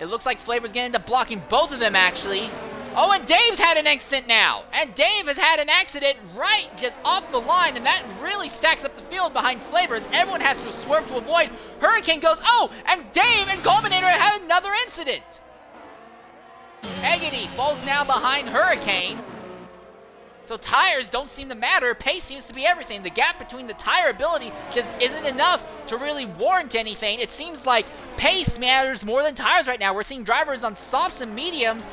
It looks like Flavor's going to end up blocking both of them, actually. Oh, and Dave's had an accident now. And Dave has had an accident right just off the line, and that really stacks up the field behind Flavor as everyone has to swerve to avoid. Hurricane goes, oh, and Dave and Gulminator had another incident. Eggity falls now behind Hurricane. So tires don't seem to matter. Pace seems to be everything. The gap between the tire ability just isn't enough to really warrant anything. It seems like pace matters more than tires right now. We're seeing drivers on softs and mediums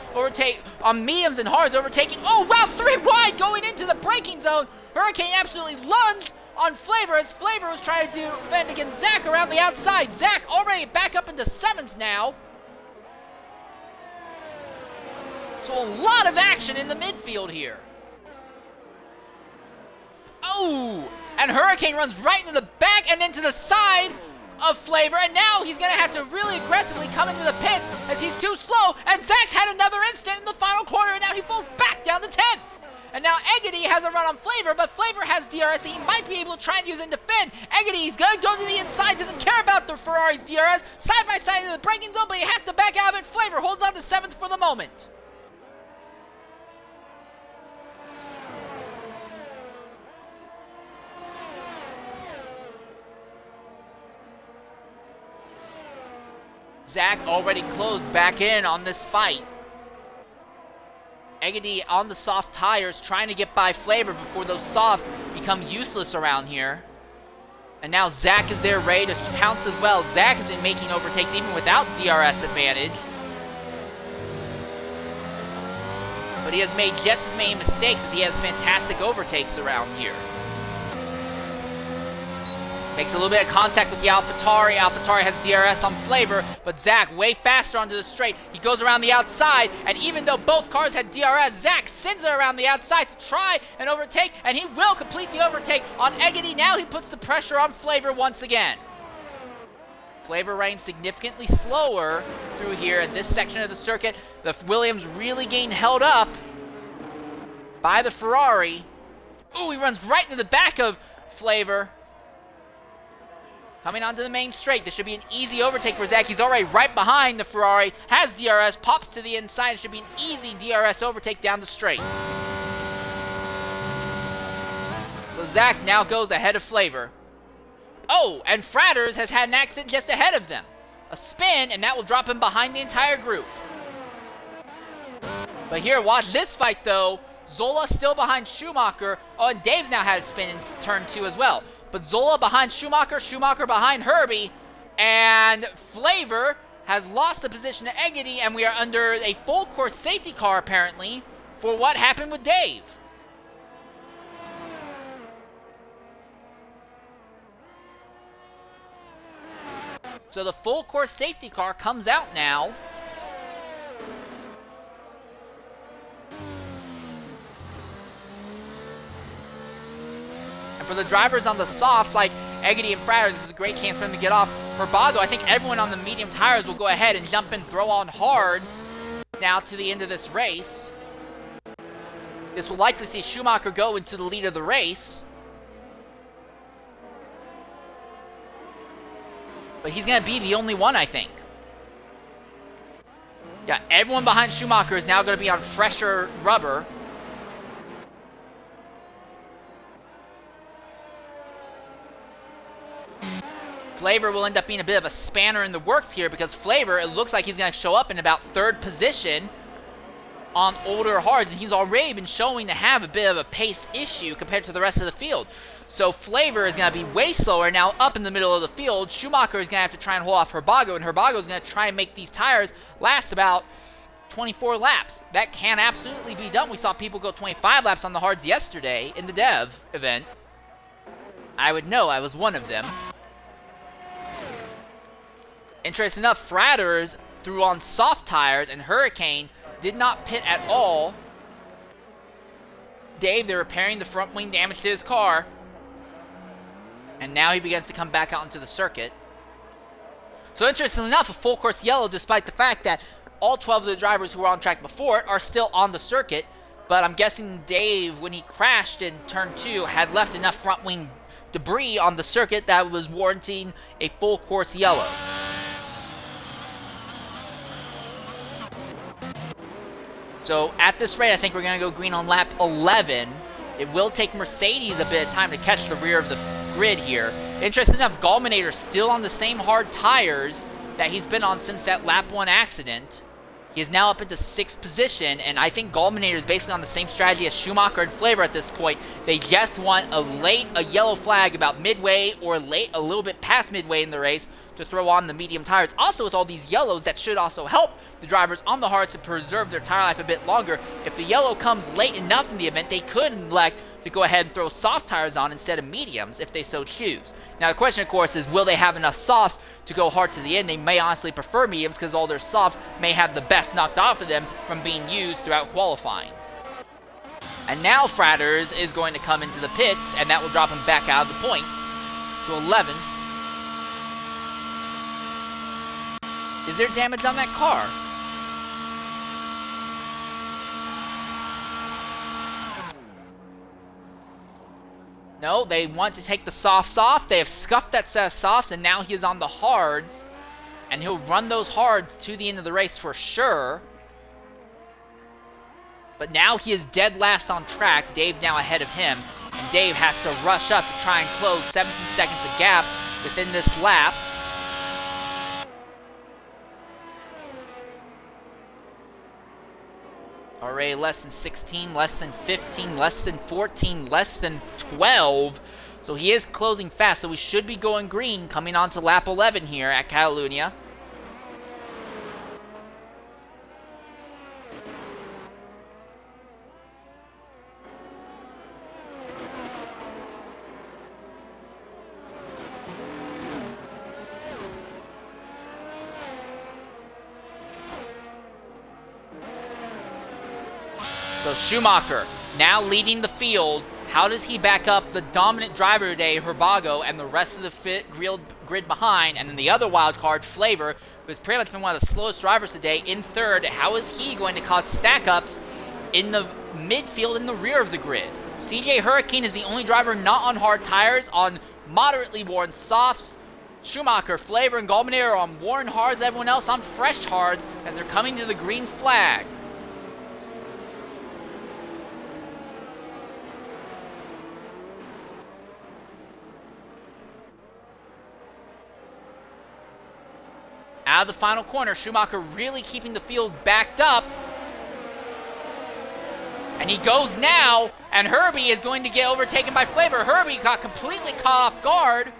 on mediums and hards overtaking. Oh, wow, 3 wide going into the braking zone. Hurricane absolutely lunged on Flavor as Flavor was trying to defend against Zach around the outside. Zach already back up into 7th now. So a lot of action in the midfield here. Oh, and Hurricane runs right into the back and into the side of Flavor, and now he's going to have to really aggressively come into the pits as he's too slow, and Zach's had another instant in the final corner, and now he falls back down to 10th. And now Eggity has a run on Flavor, but Flavor has DRS, he might be able to try and use it and defend. Eggity's going to go to the inside, doesn't care about the Ferrari's DRS, side by side into the braking zone, but he has to back out of it. Flavor holds on to 7th for the moment. Zach already closed back in on this fight. Eggity on the soft tires trying to get by Flavor before those softs become useless around here. And now Zach is there ready to pounce as well. Zach has been making overtakes even without DRS advantage. But he has made just as many mistakes as he has fantastic overtakes around here. Makes a little bit of contact with the AlphaTauri. AlphaTauri has DRS on Flavor, but Zach way faster onto the straight. He goes around the outside, and even though both cars had DRS, Zach sends it around the outside to try and overtake, and he will complete the overtake on Eggity. Now he puts the pressure on Flavor once again. Flavor reigns significantly slower through here in this section of the circuit. The Williams really getting held up by the Ferrari. Ooh, he runs right into the back of Flavor. Coming onto the main straight, this should be an easy overtake for Zach. He's already right behind the Ferrari, has DRS, pops to the inside. It should be an easy DRS overtake down the straight. So Zach now goes ahead of Flavor. Oh, and Fratters has had an accident just ahead of them. A spin, and that will drop him behind the entire group. But here, watch this fight though. Zola still behind Schumacher. Oh, and Dave's now had a spin in turn 2 as well. But Zola behind Schumacher, Schumacher behind Herbie, and Flavor has lost the position to Eggity, and we are under a full course safety car apparently for what happened with Dave. So the full course safety car comes out now. And for the drivers on the softs, like Eggity and Fratters, this is a great chance for them to get off. Herbago, I think everyone on the medium tires will go ahead and jump and throw on hards now to the end of this race. This will likely see Schumacher go into the lead of the race. But he's going to be the only one, I think. Yeah, everyone behind Schumacher is now going to be on fresher rubber. Flavor will end up being a bit of a spanner in the works here because Flavor, it looks like he's going to show up in about 3rd position. on older hards, and he's already been showing to have a bit of a pace issue compared to the rest of the field. So Flavor is going to be way slower now up in the middle of the field. Schumacher is going to have to try and hold off Herbago, and Herbago is going to try and make these tires last about 24 laps. That can absolutely be done. We saw people go 25 laps on the hards yesterday in the Dev event. I would know, I was one of them. Interesting enough, Fratters threw on soft tires, and Hurricane did not pit at all. Dave, they're repairing the front wing damage to his car. And now he begins to come back out into the circuit. So interestingly enough, a full course yellow, despite the fact that all 12 of the drivers who were on track before it are still on the circuit. But I'm guessing Dave, when he crashed in turn 2, had left enough front wing debris on the circuit that was warranting a full course yellow. So at this rate, I think we're going to go green on lap 11. It will take Mercedes a bit of time to catch the rear of the grid here. Interesting enough, Gallminator's still on the same hard tires that he's been on since that lap 1 accident. He is now up into 6th position, and I think Gallminator is basically on the same strategy as Schumacher and Flavor at this point. They just want a yellow flag about midway or late, a little bit past midway in the race to throw on the medium tires. Also, with all these yellows, that should also help the drivers on the hards to preserve their tire life a bit longer. If the yellow comes late enough in the event, they could elect to go ahead and throw soft tires on instead of mediums if they so choose. Now the question, of course, is will they have enough softs to go hard to the end? They may honestly prefer mediums because all their softs may have the best knocked off of them from being used throughout qualifying. And now Fratters is going to come into the pits, and that will drop him back out of the points to 11th. Is there damage on that car? No, they want to take the softs off. They have scuffed that set of softs, and now he is on the hards. And he'll run those hards to the end of the race for sure. But now he is dead last on track. Dave now ahead of him. And Dave has to rush up to try and close 17 seconds of gap within this lap. Already less than 16, less than 15, less than 14, less than 12. So he is closing fast, so we should be going green coming on to lap 11 here at Catalunya. So Schumacher now leading the field. How does he back up the dominant driver today, Herbago, and the rest of the grid behind? And then the other wild card, Flavor, who has pretty much been one of the slowest drivers today, in third. How is he going to cause stack-ups in the midfield in the rear of the grid? CJ Hurricane is the only driver not on hard tires, on moderately worn softs. Schumacher, Flavor, and Gallminator are on worn hards. Everyone else on fresh hards as they're coming to the green flag. Out of the final corner, Schumacher really keeping the field backed up. And he goes now, and Herbie is going to get overtaken by Flavor. Herbie got completely caught off guard.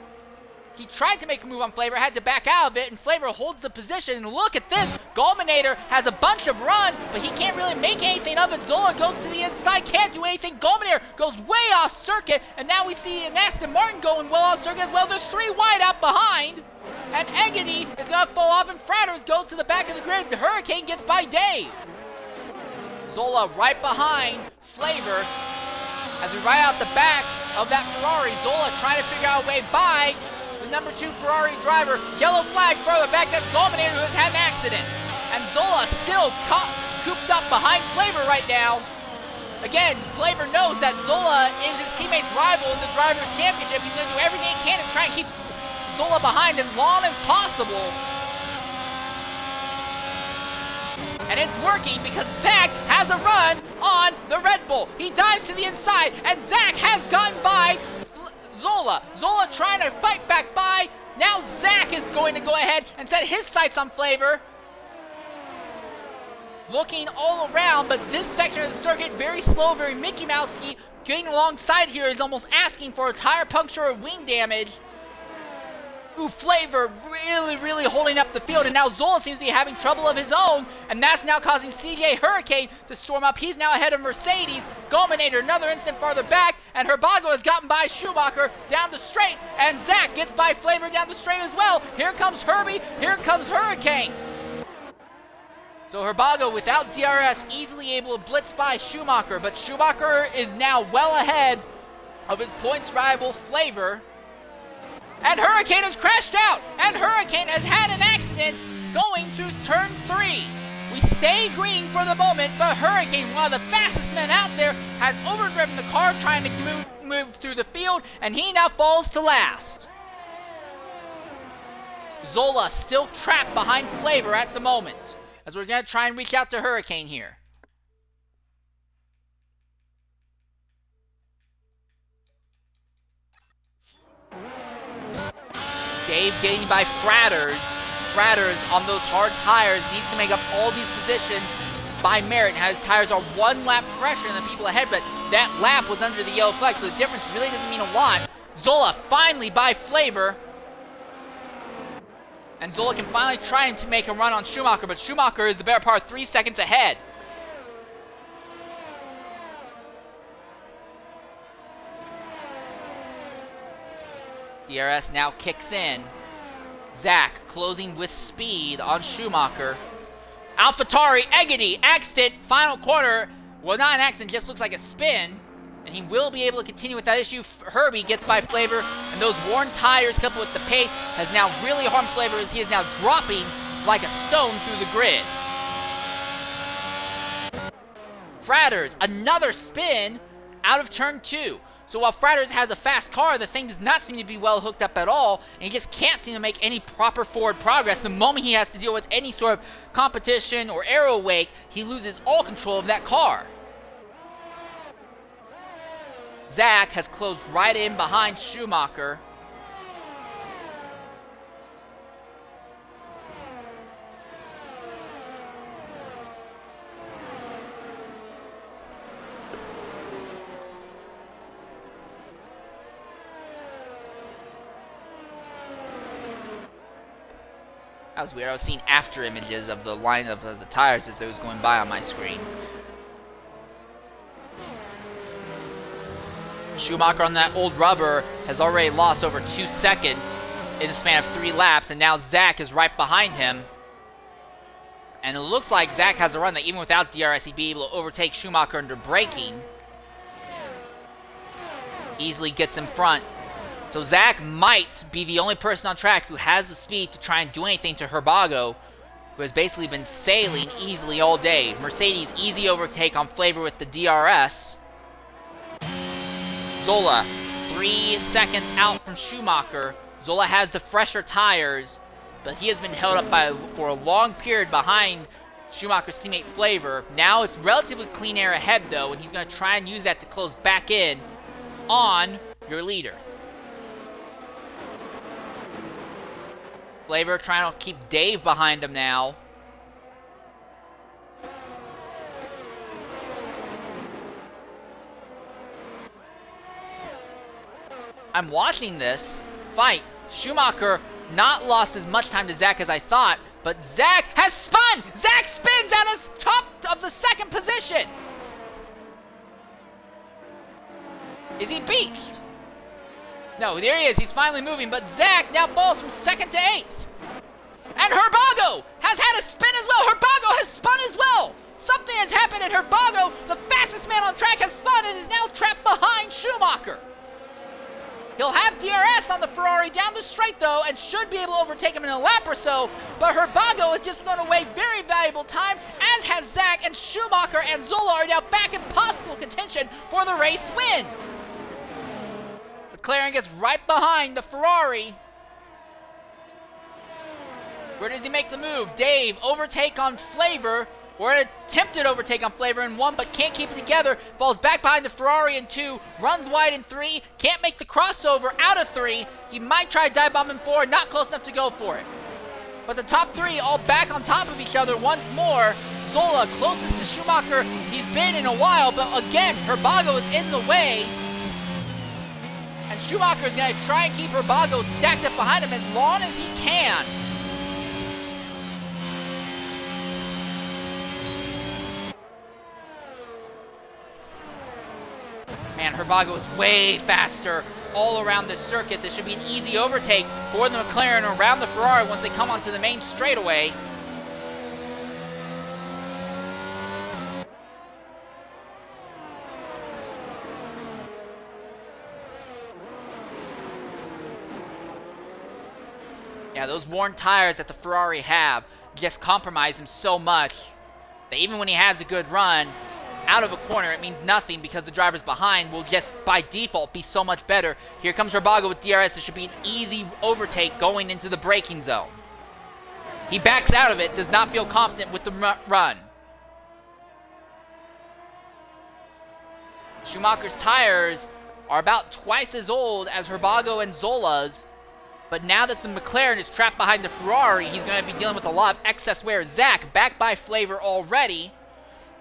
He tried to make a move on Flavor, had to back out of it, and Flavor holds the position. And look at this. Gallminator has a bunch of run, but he can't really make anything of it. Zola goes to the inside, can't do anything. Gallminator goes way off circuit, and now we see an Aston Martin going well off circuit as well. There's 3 wide out behind. And Egedy is going to fall off, and Fratters goes to the back of the grid. The Hurricane gets by Dave. Zola right behind Flavor as we ride out the back of that Ferrari. Zola trying to figure out a way by the number 2 Ferrari driver. Yellow flag further back. That's Gallminator, who has had an accident. And Zola still cooped up behind Flavor right now. Again, Flavor knows that Zola is his teammate's rival in the Drivers' Championship. He's going to do everything he can to try and keep Zola behind as long as possible. And it's working because Zach has a run on the Red Bull. He dives to the inside, and Zach has gotten by Zola. Zola trying to fight back by. Now Zach is going to go ahead and set his sights on Flavor. looking all around, but this section of the circuit, very slow, very Mickey Mouse-y. Getting alongside here is almost asking for a tire puncture or wing damage. Ooh, Flavor really holding up the field, and now Zola seems to be having trouble of his own, and that's now causing CJ Hurricane to storm up. He's now ahead of Mercedes. Gominator another instant farther back, and Herbago has gotten by Schumacher down the straight, and Zach gets by Flavor down the straight as well. Here comes Herbie, here comes Hurricane. So Herbago, without DRS, easily able to blitz by Schumacher, but Schumacher is now well ahead of his points rival Flavor. And Hurricane has crashed out, and Hurricane has had an accident going through turn 3. We stay green for the moment, but Hurricane, one of the fastest men out there, has overdriven the car trying to move through the field, and he now falls to last. Zola still trapped behind Flavor at the moment, as we're going to try and reach out to Hurricane here. Dave getting by Fratters. Fratters on those hard tires needs to make up all these positions by merit. Now his tires are 1 lap fresher than the people ahead, but that lap was under the yellow flag, so the difference really doesn't mean a lot. Zola finally by Flavor. And Zola can finally try to make a run on Schumacher, but Schumacher is the better part 3 seconds ahead. DRS now kicks in. Zach closing with speed on Schumacher. AlphaTauri, Eggity, accident, final corner. Well, not an accident, just looks like a spin. And he will be able to continue with that issue. Herbie gets by Flavor, and those worn tires coupled with the pace has now really harmed Flavor as he is now dropping like a stone through the grid. Fratters, another spin out of turn 2. So while Fratters has a fast car, the thing does not seem to be well hooked up at all, and he just can't seem to make any proper forward progress. The moment he has to deal with any sort of competition or aero wake, he loses all control of that car. Zach has closed right in behind Schumacher. That was weird. I was seeing after images of the lineup of the tires as they was going by on my screen. Schumacher on that old rubber has already lost over 2 seconds in the span of 3 laps, and now Zach is right behind him. And it looks like Zach has a run that even without DRS, he'd be able to overtake Schumacher under braking. Easily gets in front. So Zach might be the only person on track who has the speed to try and do anything to Herbago, who has basically been sailing easily all day. Mercedes easy overtake on Flavor with the DRS. Zola, 3 seconds out from Schumacher. Zola has the fresher tires, but he has been held up for a long period behind Schumacher's teammate Flavor. Now it's relatively clean air ahead though, and he's going to try and use that to close back in on your leader. Flavor trying to keep Dave behind him now. I'm watching this fight. Schumacher not lost as much time to Zach as I thought, but Zach has spun! Zach spins out of top of the 2nd position! Is he beached? No, there he is. He's finally moving, but Zach now falls from 2nd to 8th. And Herbago has had a spin as well. Herbago has spun as well. Something has happened, and Herbago, the fastest man on track, has spun and is now trapped behind Schumacher. He'll have DRS on the Ferrari down the straight, though, and should be able to overtake him in a lap or so. But Herbago has just thrown away very valuable time, as has Zach, and Schumacher and Zola are now back in possible contention for the race win. McLaren gets right behind the Ferrari. Where does he make the move? Dave, overtake on Flavor, or an attempted overtake on Flavor in 1, but can't keep it together. Falls back behind the Ferrari in 2, runs wide in 3, can't make the crossover out of 3. He might try dive bomb in 4, not close enough to go for it. But the top 3 all back on top of each other once more. Zola closest to Schumacher he's been in a while, but again, Herbago is in the way. And Schumacher is going to try and keep Herbago stacked up behind him as long as he can. Man, Herbago is way faster all around this circuit. This should be an easy overtake for the McLaren around the Ferrari once they come onto the main straightaway. Yeah, those worn tires that the Ferrari have just compromise him so much that even when he has a good run, out of a corner, it means nothing because the drivers behind will just, by default, be so much better. Here comes Herbago with DRS. This should be an easy overtake going into the braking zone. He backs out of it, does not feel confident with the run. Schumacher's tires are about twice as old as Herbago and Zola's, but now that the McLaren is trapped behind the Ferrari, he's going to be dealing with a lot of excess wear. Zach back by Flavor already.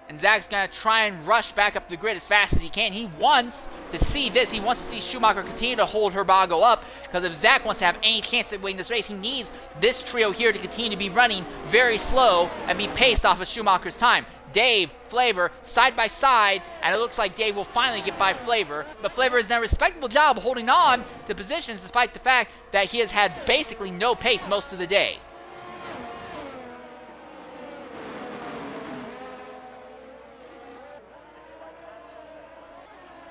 And Zach's going to try and rush back up the grid as fast as he can. He wants to see this. He wants to see Schumacher continue to hold Herbago up, because if Zach wants to have any chance of winning this race, he needs this trio here to continue to be running very slow and be paced off of Schumacher's time. Dave, Flavor, side by side, and it looks like Dave will finally get by Flavor. But Flavor has done a respectable job holding on to positions despite the fact that he has had basically no pace most of the day.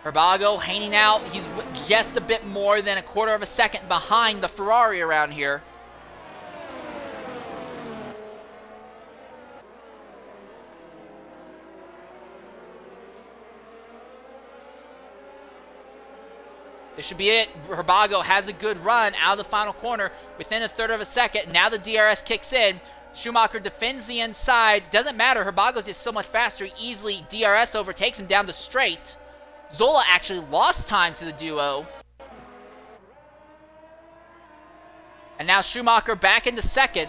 Herbago hanging out. He's just a bit more than a quarter of a second behind the Ferrari around here. This should be it. Herbago has a good run out of the final corner within a third of a second. Now the DRS kicks in. Schumacher defends the inside. Doesn't matter. Herbago's just so much faster. He easily DRS overtakes him down the straight. Zola actually lost time to the duo. And now Schumacher back into second.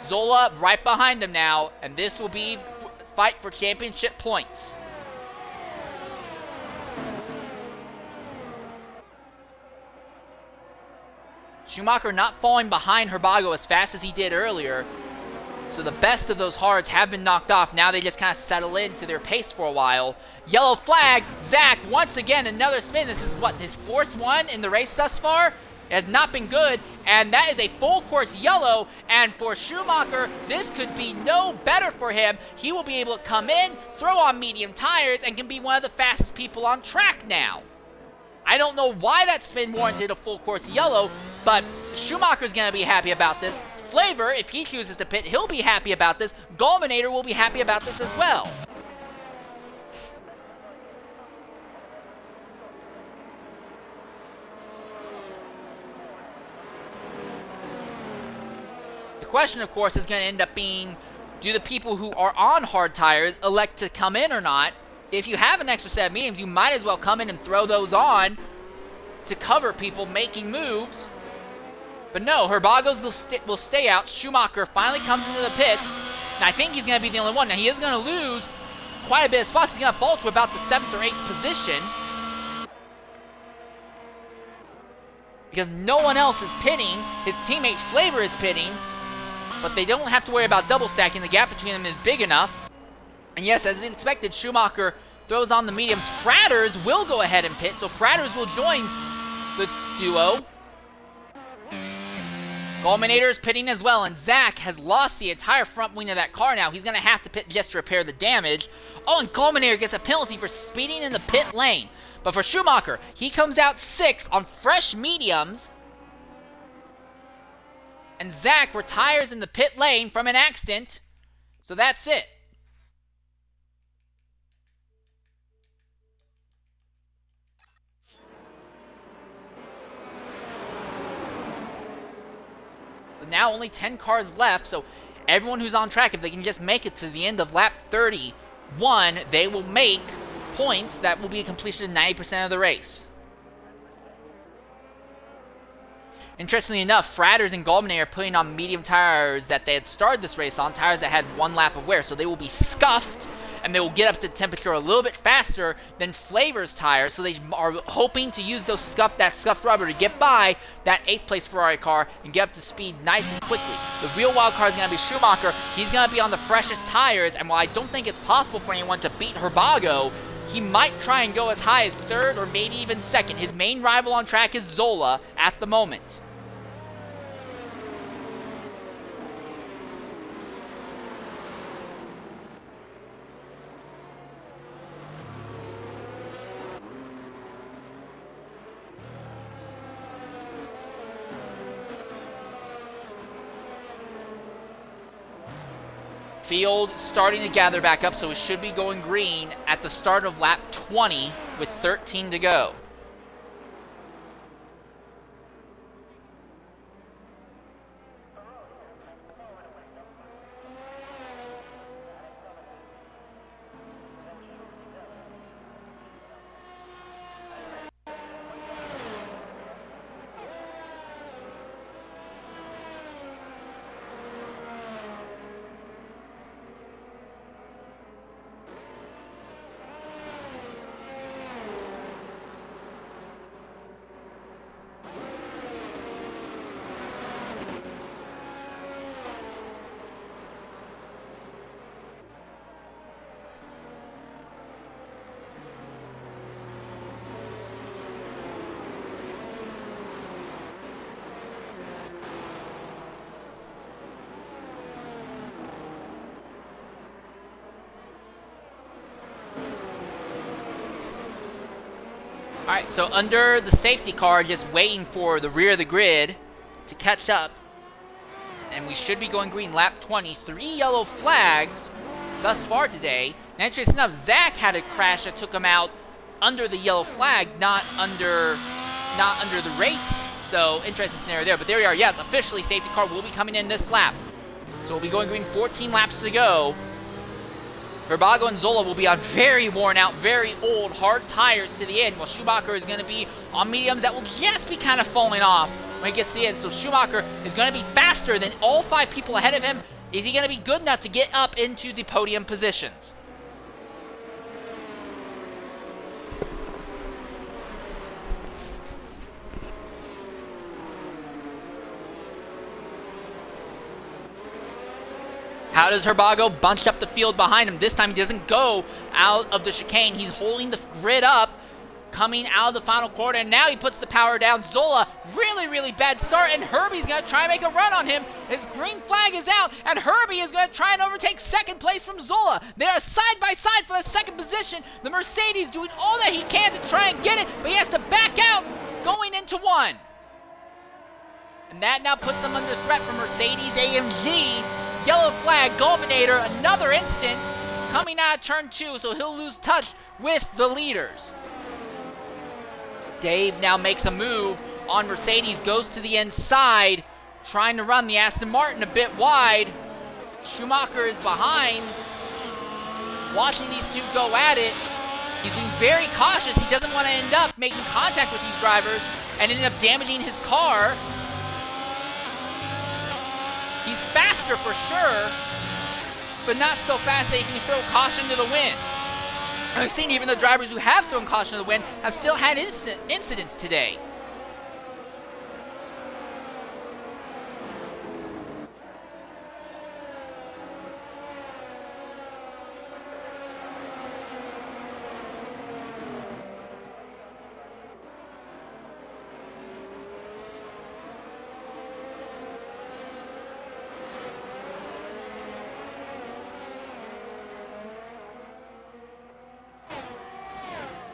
Zola right behind him now. And this will be fight for championship points. Schumacher not falling behind Herbago as fast as he did earlier. So the best of those hards have been knocked off. Now they just kind of settle into their pace for a while. Yellow flag. Zach, once again, another spin. This is, what, his fourth one in the race thus far? It has not been good. And that is a full course yellow. And for Schumacher, this could be no better for him. He will be able to come in, throw on medium tires, and can be one of the fastest people on track now. I don't know why that spin warranted a full course yellow, but Schumacher's going to be happy about this. Flavor, if he chooses to pit, he'll be happy about this. Gulminator will be happy about this as well. The question, of course, is going to end up being, do the people who are on hard tires elect to come in or not? If you have an extra set of mediums, you might as well come in and throw those on to cover people making moves. But no, Herbago's will stay out. Schumacher finally comes into the pits. And I think he's going to be the only one. Now, he is going to lose quite a bit of spots. He's going to fall to about the 7th or 8th position. Because no one else is pitting. His teammate Flavor is pitting. But they don't have to worry about double stacking. The gap between them is big enough. And yes, as expected, Schumacher throws on the mediums. Fratters will go ahead and pit. So Fratters will join the duo. Gulminator is pitting as well, and Zach has lost the entire front wing of that car now. He's going to have to pit just to repair the damage. Oh, and Gulminator gets a penalty for speeding in the pit lane. But for Schumacher, he comes out 6th on fresh mediums. And Zach retires in the pit lane from an accident. So that's it. Now only 10 cars left, so everyone who's on track, if they can just make it to the end of lap 31, they will make points that will be a completion of 90% of the race. Interestingly enough, Fratters and Goldman are putting on medium tires that they had started this race on, tires that had 1 lap of wear, so they will be scuffed, and they will get up to temperature a little bit faster than Flavor's tires, so they are hoping to use that scuffed rubber to get by that 8th place Ferrari car and get up to speed nice and quickly. The real wild card is going to be Schumacher. He's going to be on the freshest tires, and while I don't think it's possible for anyone to beat Herbago, he might try and go as high as 3rd or maybe even 2nd. His main rival on track is Zola at the moment. Field starting to gather back up, so it should be going green at the start of lap 20 with 13 to go. Alright, so under the safety car, just waiting for the rear of the grid to catch up. And we should be going green lap 20. 3 yellow flags thus far today. Now, interesting enough, Zach had a crash that took him out under the yellow flag, not under the race. So, interesting scenario there. But there we are. Yes, officially, safety car will be coming in this lap. So we'll be going green, 14 laps to go. Herbago and Zola will be on very worn out, very old, hard tires to the end, while Schumacher is going to be on mediums that will just be kind of falling off when he gets to the end. So Schumacher is going to be faster than all 5 people ahead of him. Is he going to be good enough to get up into the podium positions? How does Herbago bunch up the field behind him? This time he doesn't go out of the chicane. He's holding the grid up, coming out of the final quarter, and now he puts the power down. Zola, really, really bad start, and Herbie's going to try and make a run on him. His green flag is out, and Herbie is going to try and overtake 2nd place from Zola. They are side by side for the 2nd position. The Mercedes doing all that he can to try and get it, but he has to back out going into 1. And that now puts him under threat from Mercedes AMG. Yellow flag, Gulminator, another instant coming out of turn 2, so he'll lose touch with the leaders. Dave now makes a move on Mercedes, goes to the inside, trying to run the Aston Martin a bit wide. Schumacher is behind, watching these two go at it. He's being very cautious. He doesn't want to end up making contact with these drivers and ended up damaging his car. He's faster for sure, but not so fast that he can throw caution to the wind. I've seen even the drivers who have thrown caution to the wind have still had incidents today.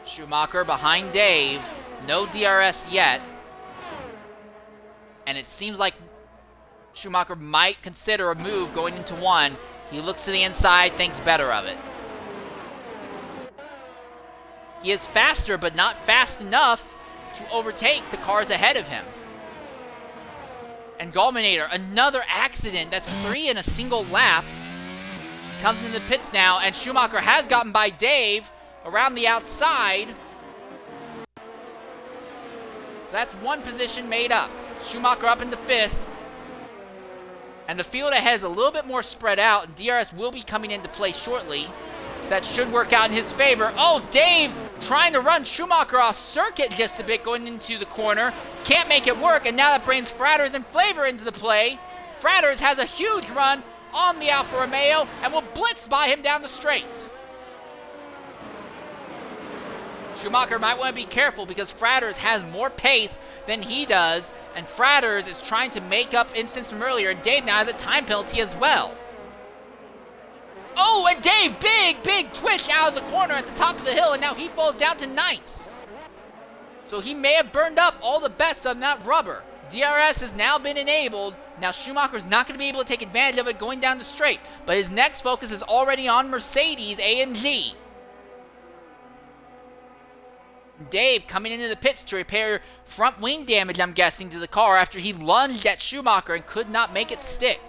Schumacher behind Dave. No DRS yet. And it seems like Schumacher might consider a move going into 1. He looks to the inside, thinks better of it. He is faster, but not fast enough to overtake the cars ahead of him. And Gulminator, another accident. That's 3 in a single lap. Comes into the pits now, and Schumacher has gotten by Dave around the outside. So that's 1 position made up. Schumacher up into 5th. And the field ahead is a little bit more spread out, and DRS will be coming into play shortly. So that should work out in his favor. Oh, Dave trying to run Schumacher off circuit just a bit going into the corner. Can't make it work, and now that brings Fratters and Flavor into the play. Fratters has a huge run on the Alfa Romeo and will blitz by him down the straight. Schumacher might want to be careful because Fratters has more pace than he does, and Fratters is trying to make up instance from earlier, and Dave now has a time penalty as well. Oh, and Dave, big twitch out of the corner at the top of the hill, and now he falls down to 9th. So he may have burned up all the best on that rubber. DRS has now been enabled. Now Schumacher's not going to be able to take advantage of it going down the straight, but his next focus is already on Mercedes AMG. Dave coming into the pits to repair front wing damage, I'm guessing, to the car after he lunged at Schumacher and could not make it stick.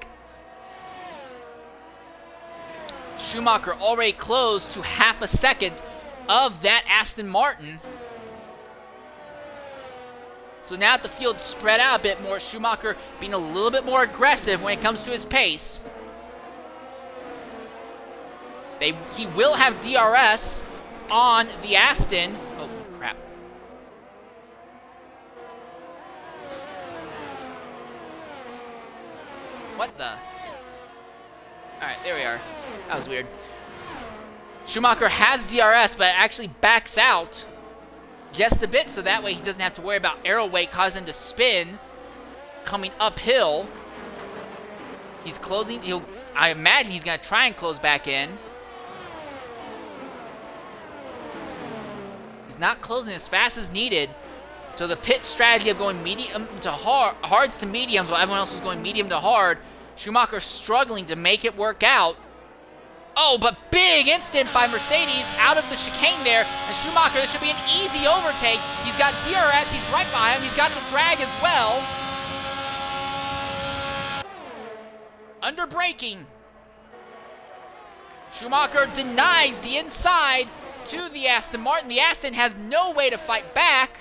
Schumacher already close to half a second of that Aston Martin. So now that the field's spread out a bit more, Schumacher being a little bit more aggressive when it comes to his pace. He will have DRS on the Aston. Oh, crap. What the? Alright, there we are. That was weird. Schumacher has DRS, but actually backs out just a bit, so that way he doesn't have to worry about aero weight causing him to spin coming uphill. He's closing. I imagine he's going to try and close back in. He's not closing as fast as needed. So the pit strategy of going medium to hards to mediums while everyone else was going medium to hard. Schumacher struggling to make it work out. Oh, but big instant by Mercedes out of the chicane there. And Schumacher, this should be an easy overtake. He's got DRS, he's right by him. He's got the drag as well. Under braking. Schumacher denies the inside to the Aston Martin. The Aston has no way to fight back.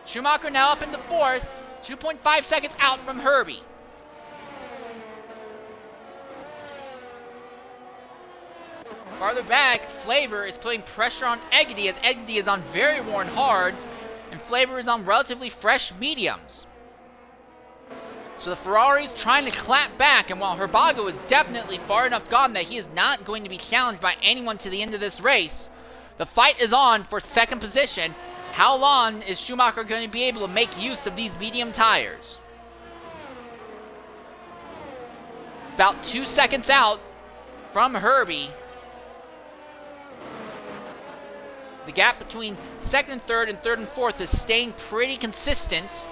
Schumacher now up into 4th. 2.5 seconds out from Herbie. Farther back, Flavor is putting pressure on Eggity as Eggity is on very worn hards and Flavor is on relatively fresh mediums. So the Ferrari's trying to clap back, and while Herbago is definitely far enough gone that he is not going to be challenged by anyone to the end of this race, the fight is on for second position. How long is Schumacher going to be able to make use of these medium tires? About 2 seconds out from Herbie. The gap between second and third and fourth is staying pretty consistent.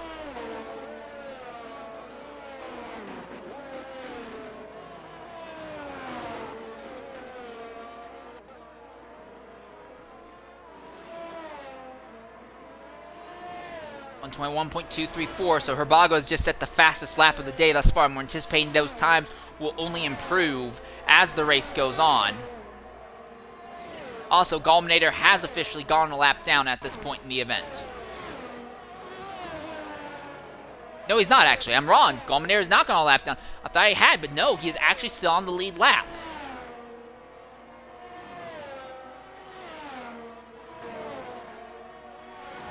On 21.234, so Herbago is just at the fastest lap of the day thus far, and we're anticipating those times will only improve as the race goes on. Also, Gallminator has officially gone a lap down at this point in the event. No, he's not actually. I'm wrong. Gallminator is not going a lap down. I thought he had, but no, he is actually still on the lead lap.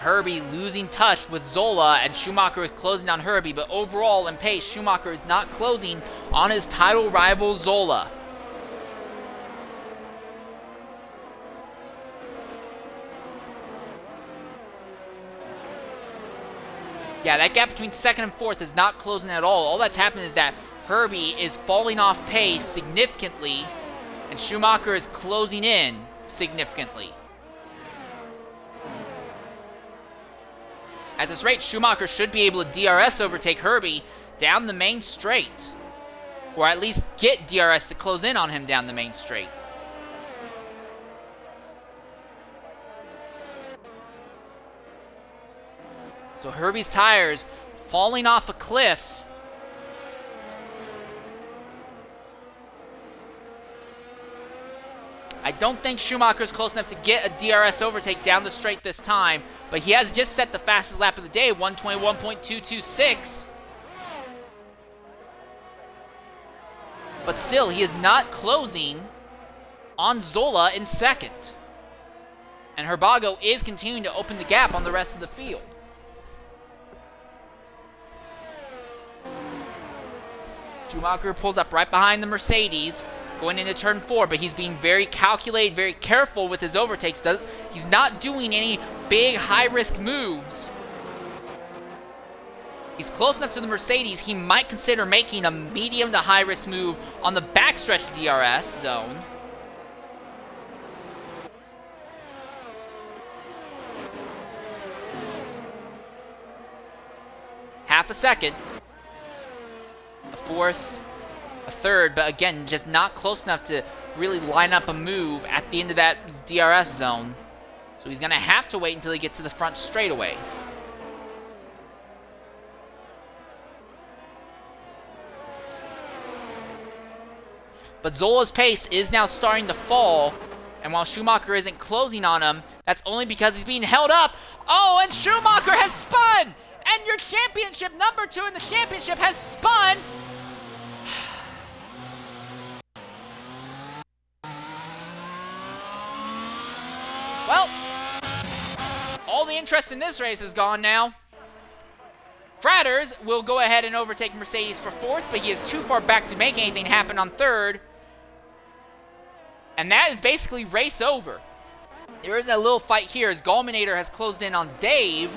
Herbie losing touch with Zola, and Schumacher is closing on Herbie, but overall in pace, Schumacher is not closing on his title rival Zola. Yeah, that gap between second and fourth is not closing at all. All that's happened is that Herbie is falling off pace significantly, and Schumacher is closing in significantly. At this rate, Schumacher should be able to DRS overtake Herbie down the main straight. Or at least get DRS to close in on him down the main straight. So Herbie's tires falling off a cliff. I don't think Schumacher's close enough to get a DRS overtake down the straight this time, but he has just set the fastest lap of the day, 121.226. But still, he is not closing on Zola in second. And Herbago is continuing to open the gap on the rest of the field. Schumacher pulls up right behind the Mercedes going into turn 4, but he's being very calculated, very careful with his overtakes. He's not doing any big high-risk moves. He's close enough to the Mercedes, he might consider making a medium to high-risk move on the backstretch DRS zone. Half a second. A fourth, a third, but again, just not close enough to really line up a move at the end of that DRS zone. So he's going to have to wait until he gets to the front straightaway. But Zola's pace is now starting to fall, and while Schumacher isn't closing on him, that's only because he's being held up. Oh, and Schumacher has spun! And your championship, number 2 in the championship, has spun! Well, all the interest in this race is gone now. Fratters will go ahead and overtake Mercedes for 4th, but he is too far back to make anything happen on 3rd. And that is basically race over. There is a little fight here as Gallminator has closed in on Dave.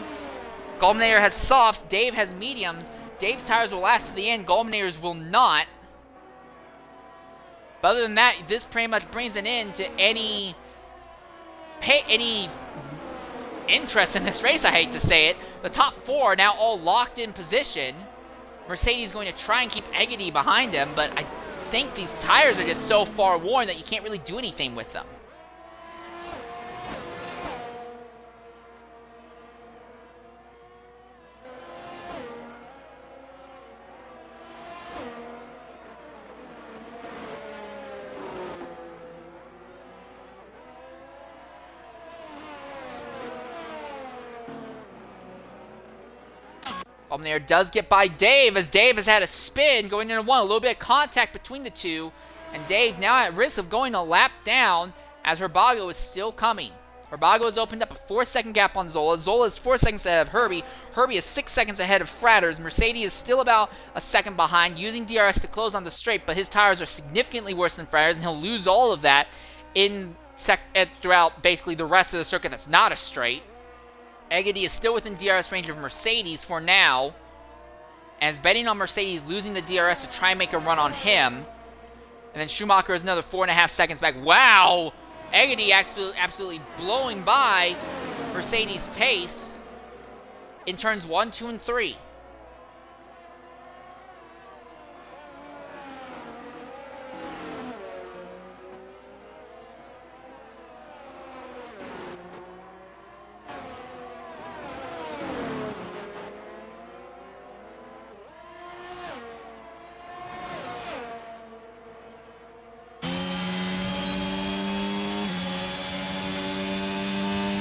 Gallminator has softs, Dave has mediums. Dave's tires will last to the end, Gallminator's will not. But other than that, this pretty much brings an end to any interest in this race, I hate to say it. The top 4 are now all locked in position. Mercedes going to try and keep Eggety behind him, but I think these tires are just so far worn that you can't really do anything with them. Gallminator does get by Dave, as Dave has had a spin going into 1. A little bit of contact between the two. And Dave now at risk of going a lap down as Herbago is still coming. Herbago has opened up a 4-second gap on Zola. Zola is 4 seconds ahead of Herbie. Herbie is 6 seconds ahead of Fratters. Mercedes is still about a second behind, using DRS to close on the straight, but his tires are significantly worse than Fratters, and he'll lose all of that throughout basically the rest of the circuit that's not a straight. Eggety is still within DRS range of Mercedes for now, and is betting on Mercedes losing the DRS to try and make a run on him. And then Schumacher is another 4.5 seconds back. Wow! Eggety absolutely blowing by Mercedes' pace in turns 1, 2, and 3.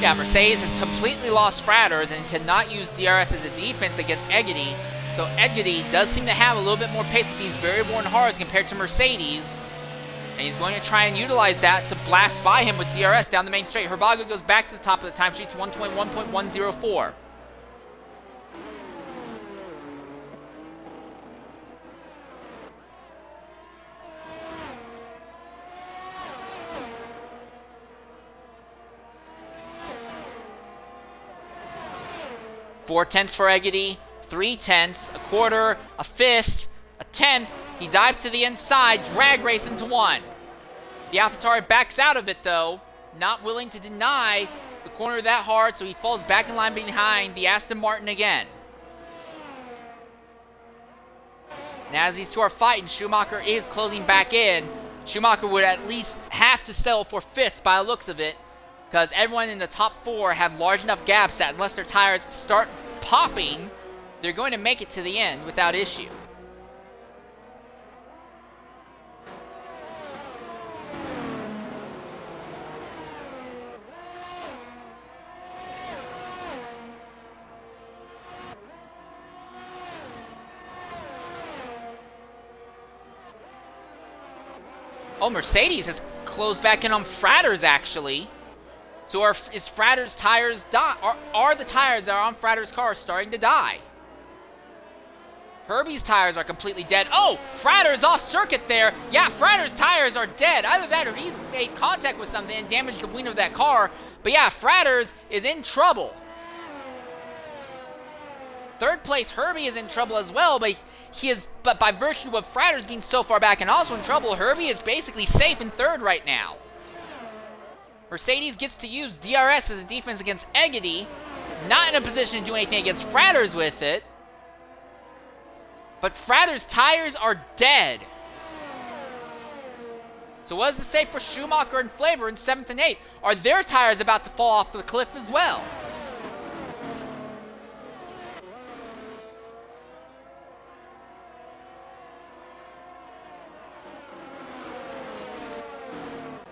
Yeah, Mercedes has completely lost Fratters and cannot use DRS as a defense against Eggety. So Eggety does seem to have a little bit more pace with these very worn hards compared to Mercedes. And he's going to try and utilize that to blast by him with DRS down the main straight. Herbago goes back to the top of the timesheet to 121.104. Four tenths for Eggety, 3 tenths, a quarter, a fifth, a tenth. He dives to the inside, drag race into 1. The AlphaTauri backs out of it though, not willing to deny the corner that hard, so he falls back in line behind the Aston Martin again. And as these two are fighting, Schumacher is closing back in. Schumacher would at least have to settle for 5th by the looks of it, because everyone in the top 4 have large enough gaps that unless their tires start popping, they're going to make it to the end without issue. Oh, Mercedes has closed back in on Fratters, actually. So is Fratters' tires are the tires that are on Fratters' car starting to die? Herbie's tires are completely dead. Oh, Fratters off circuit there. Yeah, Fratters' tires are dead. Either that or he's made contact with something and damaged the wing of that car. But yeah, Fratters is in trouble. Third place, Herbie is in trouble as well, but by virtue of Fratters being so far back and also in trouble, Herbie is basically safe in third right now. Mercedes gets to use DRS as a defense against Eggity. Not in a position to do anything against Fratters with it. But Fratters' tires are dead. So what does it say for Schumacher and Flavor in 7th and 8th? Are their tires about to fall off the cliff as well?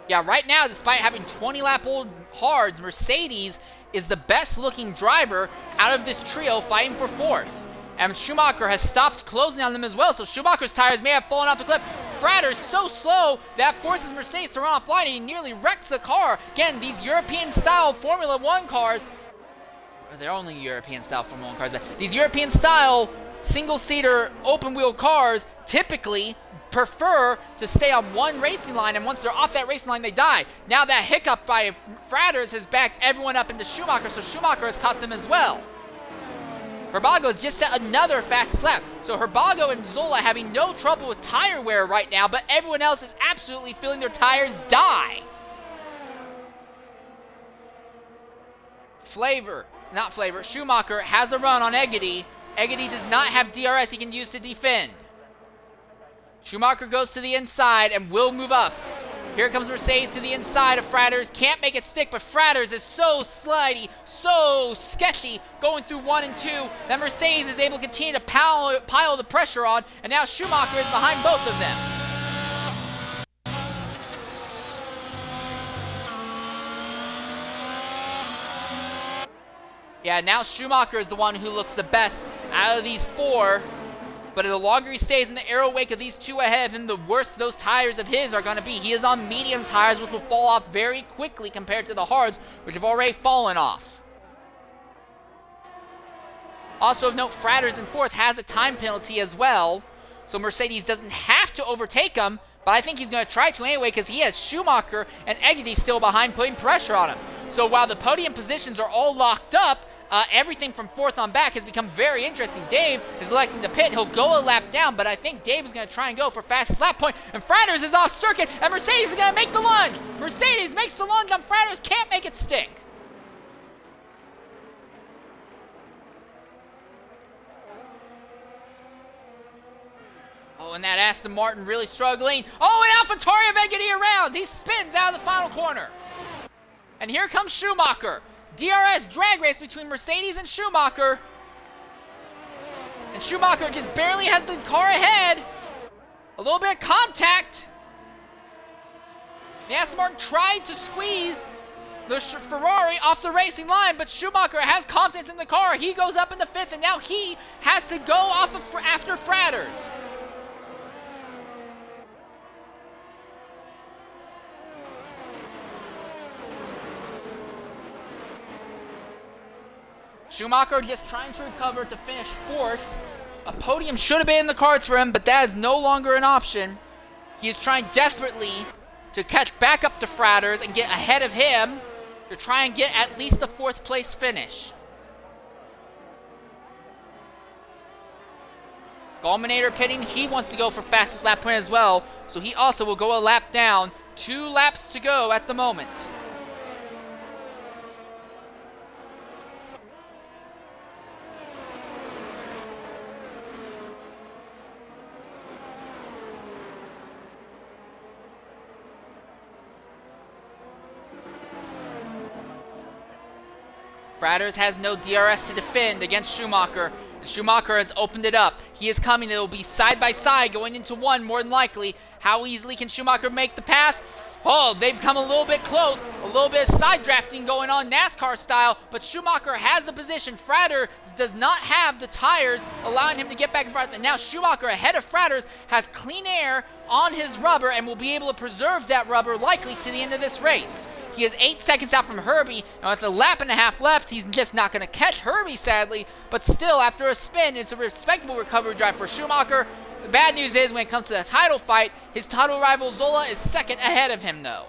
Yeah, right now, despite having 20-lap-old hards, Mercedes is the best-looking driver out of this trio fighting for 4th. And Schumacher has stopped closing on them as well, so Schumacher's tires may have fallen off the cliff. Fratters so slow that forces Mercedes to run offline, and he nearly wrecks the car. Again, these European-style Formula 1 cars, they're only European-style Formula 1 cars, but these European-style single-seater open-wheel cars typically prefer to stay on one racing line, and once they're off that racing line, they die. Now that hiccup by Fratters has backed everyone up into Schumacher, so Schumacher has caught them as well. Herbago has just set another fastest lap. So Herbago and Zola having no trouble with tire wear right now, but everyone else is absolutely feeling their tires die. Schumacher has a run on Eggity. Eggity does not have DRS he can use to defend. Schumacher goes to the inside and will move up. Here comes Mercedes to the inside of Fratters. Can't make it stick, but Fratters is so slidey, so sketchy, going through 1 and 2, that Mercedes is able to continue to pile the pressure on, and now Schumacher is behind both of them. Yeah, now Schumacher is the one who looks the best out of these 4. But the longer he stays in the aero wake of these 2 ahead of him, the worse those tires of his are going to be. He is on medium tires, which will fall off very quickly compared to the hards, which have already fallen off. Also of note, Fratters in 4th has a time penalty as well, so Mercedes doesn't have to overtake him, but I think he's going to try to anyway because he has Schumacher and Eggity still behind, putting pressure on him. So while the podium positions are all locked up, everything from 4th on back has become very interesting. Dave is electing to pit. He'll go a lap down, but I think Dave is going to try and go for fastest lap point. And Fratters is off circuit, and Mercedes is going to make the lunge. Mercedes makes the lunge on Fratters, can't make it stick. Oh, and that Aston Martin really struggling. Oh, and AlphaTauri of Eggity around. He spins out of the final corner. And here comes Schumacher. DRS drag race between Mercedes and Schumacher. And Schumacher just barely has the car ahead. A little bit of contact. The Aston Martin tried to squeeze the Ferrari off the racing line, but Schumacher has confidence in the car. He goes up into 5th, and now he has to go off after Fratters. Schumacher just trying to recover to finish 4th. A podium should have been in the cards for him, but that is no longer an option. He is trying desperately to catch back up to Fratters and get ahead of him to try and get at least a 4th place finish. Gulminator pitting, he wants to go for fastest lap point as well, so he also will go a lap down. 2 laps to go at the moment. Fratters has no DRS to defend against Schumacher. And Schumacher has opened it up. He is coming. It will be side by side going into 1 more than likely. How easily can Schumacher make the pass? Oh, they've come a little bit close. A little bit of side drafting going on NASCAR style, but Schumacher has the position. Frater does not have the tires allowing him to get back in front. And now Schumacher, ahead of Frater's, has clean air on his rubber and will be able to preserve that rubber likely to the end of this race. He is 8 seconds out from Herbie, and with a lap and a half left, he's just not going to catch Herbie, sadly. But still, after a spin, it's a respectable recovery drive for Schumacher. The bad news is, when it comes to the title fight, his title rival Zola is second ahead of him, though.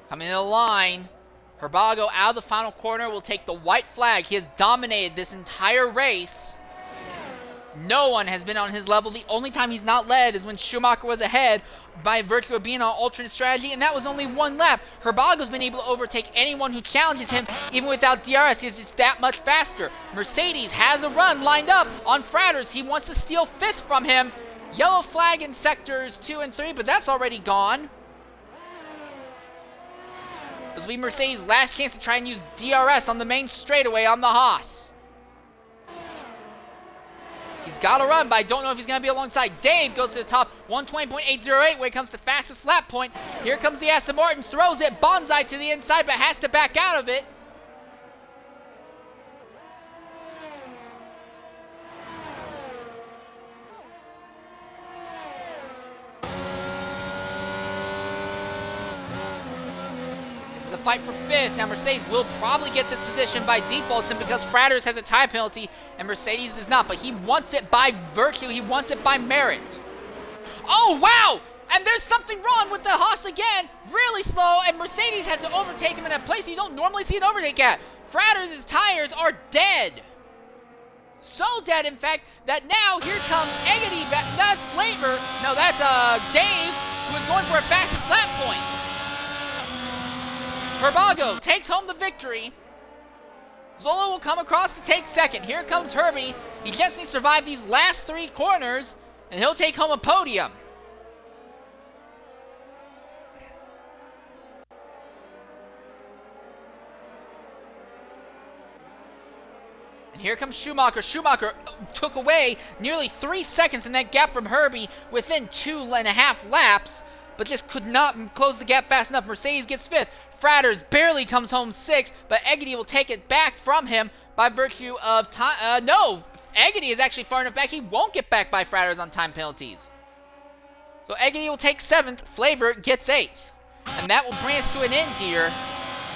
Coming in the line, Herbago out of the final corner will take the white flag. He has dominated this entire race. No one has been on his level. The only time he's not led is when Schumacher was ahead by virtue of being on alternate strategy, and that was only one lap. Herbago's been able to overtake anyone who challenges him, even without DRS. He's just that much faster. Mercedes has a run lined up on Frater's. He wants to steal fifth from him. Yellow flag in sectors 2 and 3, but that's already gone. This will be Mercedes' last chance to try and use DRS on the main straightaway on the Haas. He's got to run, but I don't know if he's going to be alongside. Dave goes to the top, 120.808 when it comes to fastest lap point. Here comes the Aston Martin, throws it, bonsai to the inside, but has to back out of it. The fight for fifth. Now Mercedes will probably get this position by default, and because Frater's has a time penalty and Mercedes does not, but he wants it by virtue, he wants it by merit. Oh wow! And there's something wrong with the Haas again, really slow, and Mercedes has to overtake him in a place you don't normally see an overtake at. Frater's tires are dead. So dead, in fact, that now here comes Eggity, that's Flavor, no, that's Dave, who is going for a fastest lap point. Herbago takes home the victory. Zola will come across to take second. Here comes Herbie. He just needs to survive these last 3 corners, and he'll take home a podium. And here comes Schumacher. Schumacher took away nearly 3 seconds in that gap from Herbie within 2.5 laps, but just could not close the gap fast enough. Mercedes gets fifth. Frater's barely comes home 6th, but Eggity will take it back from him by virtue of time. No, Eggity is actually far enough back. He won't get back by Frater's on time penalties. So Eggity will take 7th. Flavor gets 8th. And that will bring us to an end here,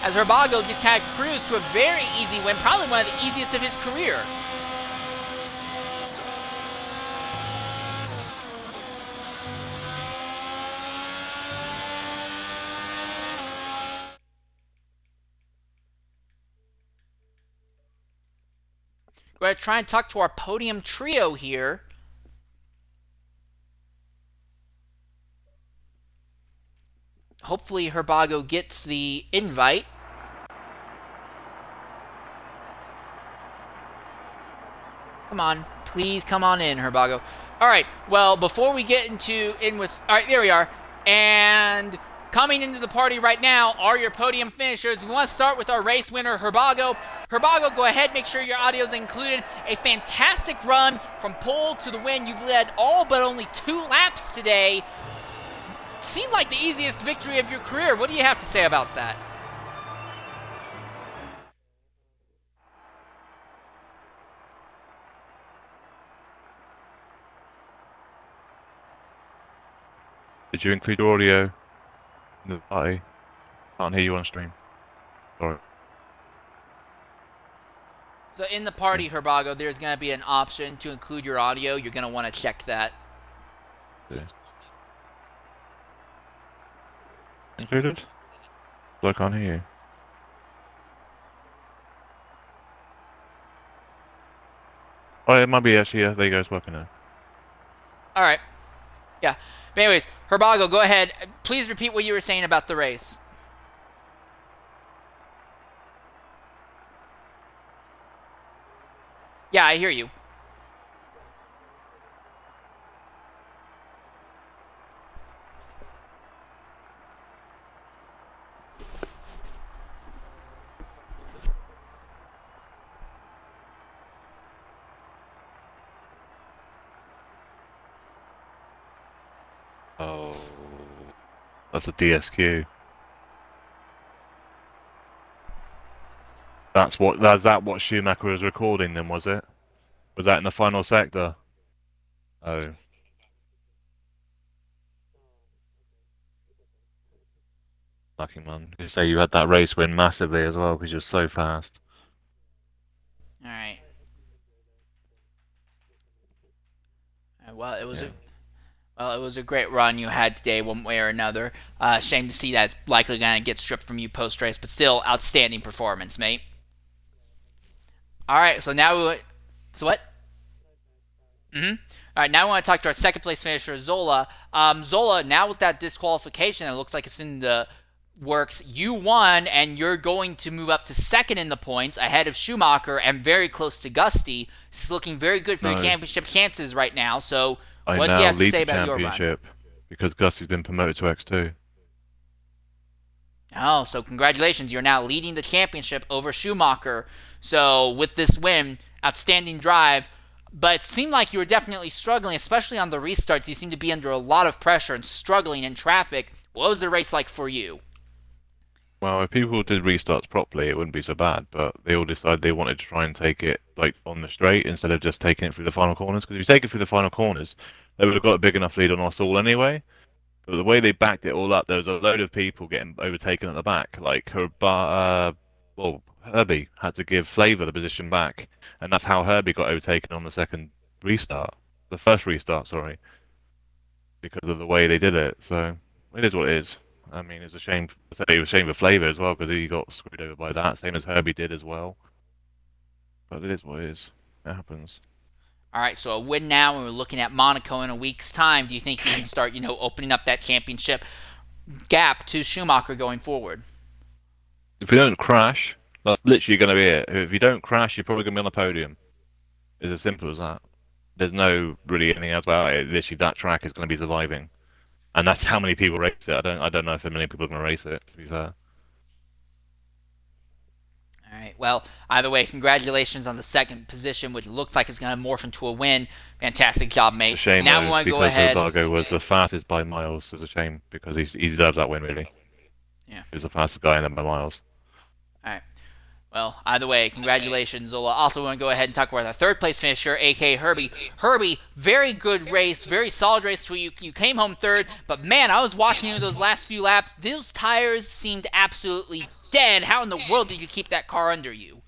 as Herbago just kind of cruised to a very easy win, probably one of the easiest of his career. We're going to try and talk to our podium trio here. Hopefully Herbago gets the invite. Come on. Please come on in, Herbago. All right. Well, before we get in with... All right, there we are. And coming into the party right now are your podium finishers. We want to start with our race winner, Herbago. Herbago, go ahead, make sure your audio is included. A fantastic run from pole to the win. You've led all but only 2 laps today. Seemed like the easiest victory of your career. What do you have to say about that? Did you include audio in the party? Can't hear you on stream. Sorry. So in the party, Herbago, there's going to be an option to include your audio. You're going to want to check that. Yeah. Included? So I can't hear you. Oh, it might be actually, yeah, there you go, it's working now. All right. Yeah. But anyways, Herbago, go ahead. Please repeat what you were saying about the race. Yeah, I hear you. Oh, that's a DSQ. That's what Schumacher was recording then, was it? Was that in the final sector? Oh. Lucky man. You say you had that race win massively as well because you're so fast. All right. Well, it was Yeah. it was a great run you had today, one way or another. Shame to see that it's likely going to get stripped from you post race, but still outstanding performance, mate. All right, so now so what? All right, now I want to talk to our second place finisher, Zola. Zola, now with that disqualification, it looks like it's in the works. You won, and you're going to move up to second in the points, ahead of Schumacher and very close to Gusty. This is looking very good for your No. championship chances right now. So, I what do you now have to lead say the about your run? championship because Gusty's been promoted to X2. Oh, so congratulations. You're now leading the championship over Schumacher. So with this win, outstanding drive. But it seemed like you were definitely struggling, especially on the restarts. You seemed to be under a lot of pressure and struggling in traffic. What was the race like for you? Well, if people did restarts properly, it wouldn't be so bad. But they all decided they wanted to try and take it like on the straight instead of just taking it through the final corners. Because if you take it through the final corners, they would have got a big enough lead on us all anyway. But the way they backed it all up, there was a load of people getting overtaken at the back. Like Herbie had to give Flavor the position back, and that's how Herbie got overtaken on the first restart, sorry, because of the way they did it. So it is what it is. I mean, it's a shame. I say it was a shame for Flavor as well because he got screwed over by that, same as Herbie did as well. But it is what it is. It happens. All right, so a win now, and we're looking at Monaco in a week's time. Do you think you can start, opening up that championship gap to Schumacher going forward? If we don't crash, that's literally going to be it. If you don't crash, you're probably going to be on the podium. It's as simple as that. There's no really anything else about it. Literally, that track is going to be surviving, and that's how many people race it. I don't know if a million people are going to race it. To be fair. All right. Well, either way, congratulations on the second position, which looks like it's going to morph into a win. Fantastic job, mate. It's a shame Now though, we want to go because ahead. Vargo was the fastest by miles. It's a shame because he deserves that win really. Yeah. He was the fastest guy in them by miles. All right. Well, either way, congratulations, Zola. Also, we want to go ahead and talk about our third place finisher, a.k.a. Herbie. Herbie, very good race, very solid race for you. You came home third, but man, I was watching you those last few laps. Those tires seemed absolutely dead. How in the world did you keep that car under you?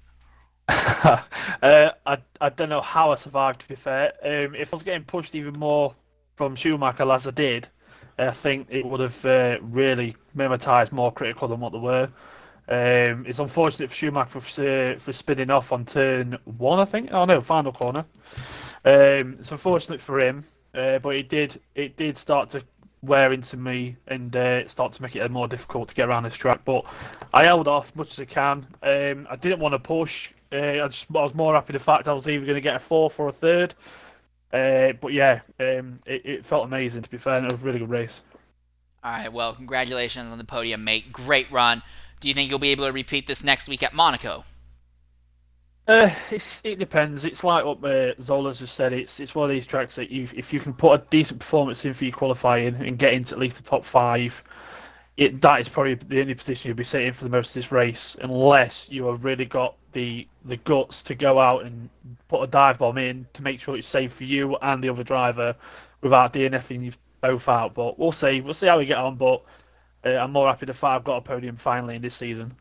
I don't know how I survived, to be fair. If I was getting pushed even more from Schumacher as I did, I think it would have really made my tyres more critical than what they were. It's unfortunate for Schumacher for spinning off on turn 1, I think. Oh no, final corner. It's unfortunate for him, but it did start to wear into me and start to make it more difficult to get around this track. But I held off much as I can. I didn't want to push. I was more happy the fact I was either going to get a fourth or a third. But yeah, it felt amazing, to be fair, and it was a really good race. All right, well, congratulations on the podium, mate. Great run. Do you think you'll be able to repeat this next week at Monaco? It depends. It's like what Zola's just said. It's one of these tracks that if you can put a decent performance in for your qualifying and get into at least the top 5, that is probably the only position you'll be sitting for the most of this race, unless you have really got the guts to go out and put a dive bomb in to make sure it's safe for you and the other driver without DNFing you both out. But we'll see. We'll see how we get on. But I'm more happy the fact I've got a podium finally in this season.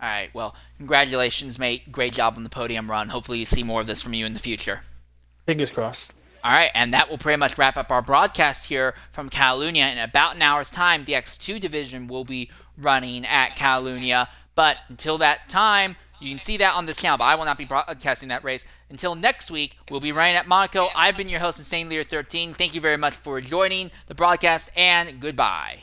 All right, well, congratulations, mate. Great job on the podium run. Hopefully you see more of this from you in the future. Fingers crossed. All right, and that will pretty much wrap up our broadcast here from Catalunya. In about an hour's time, the X2 division will be running at Catalunya. But until that time, you can see that on this channel, but I will not be broadcasting that race. Until next week, we'll be running at Monaco. I've been your host, Insane Leader 13. Thank you very much for joining the broadcast, and goodbye.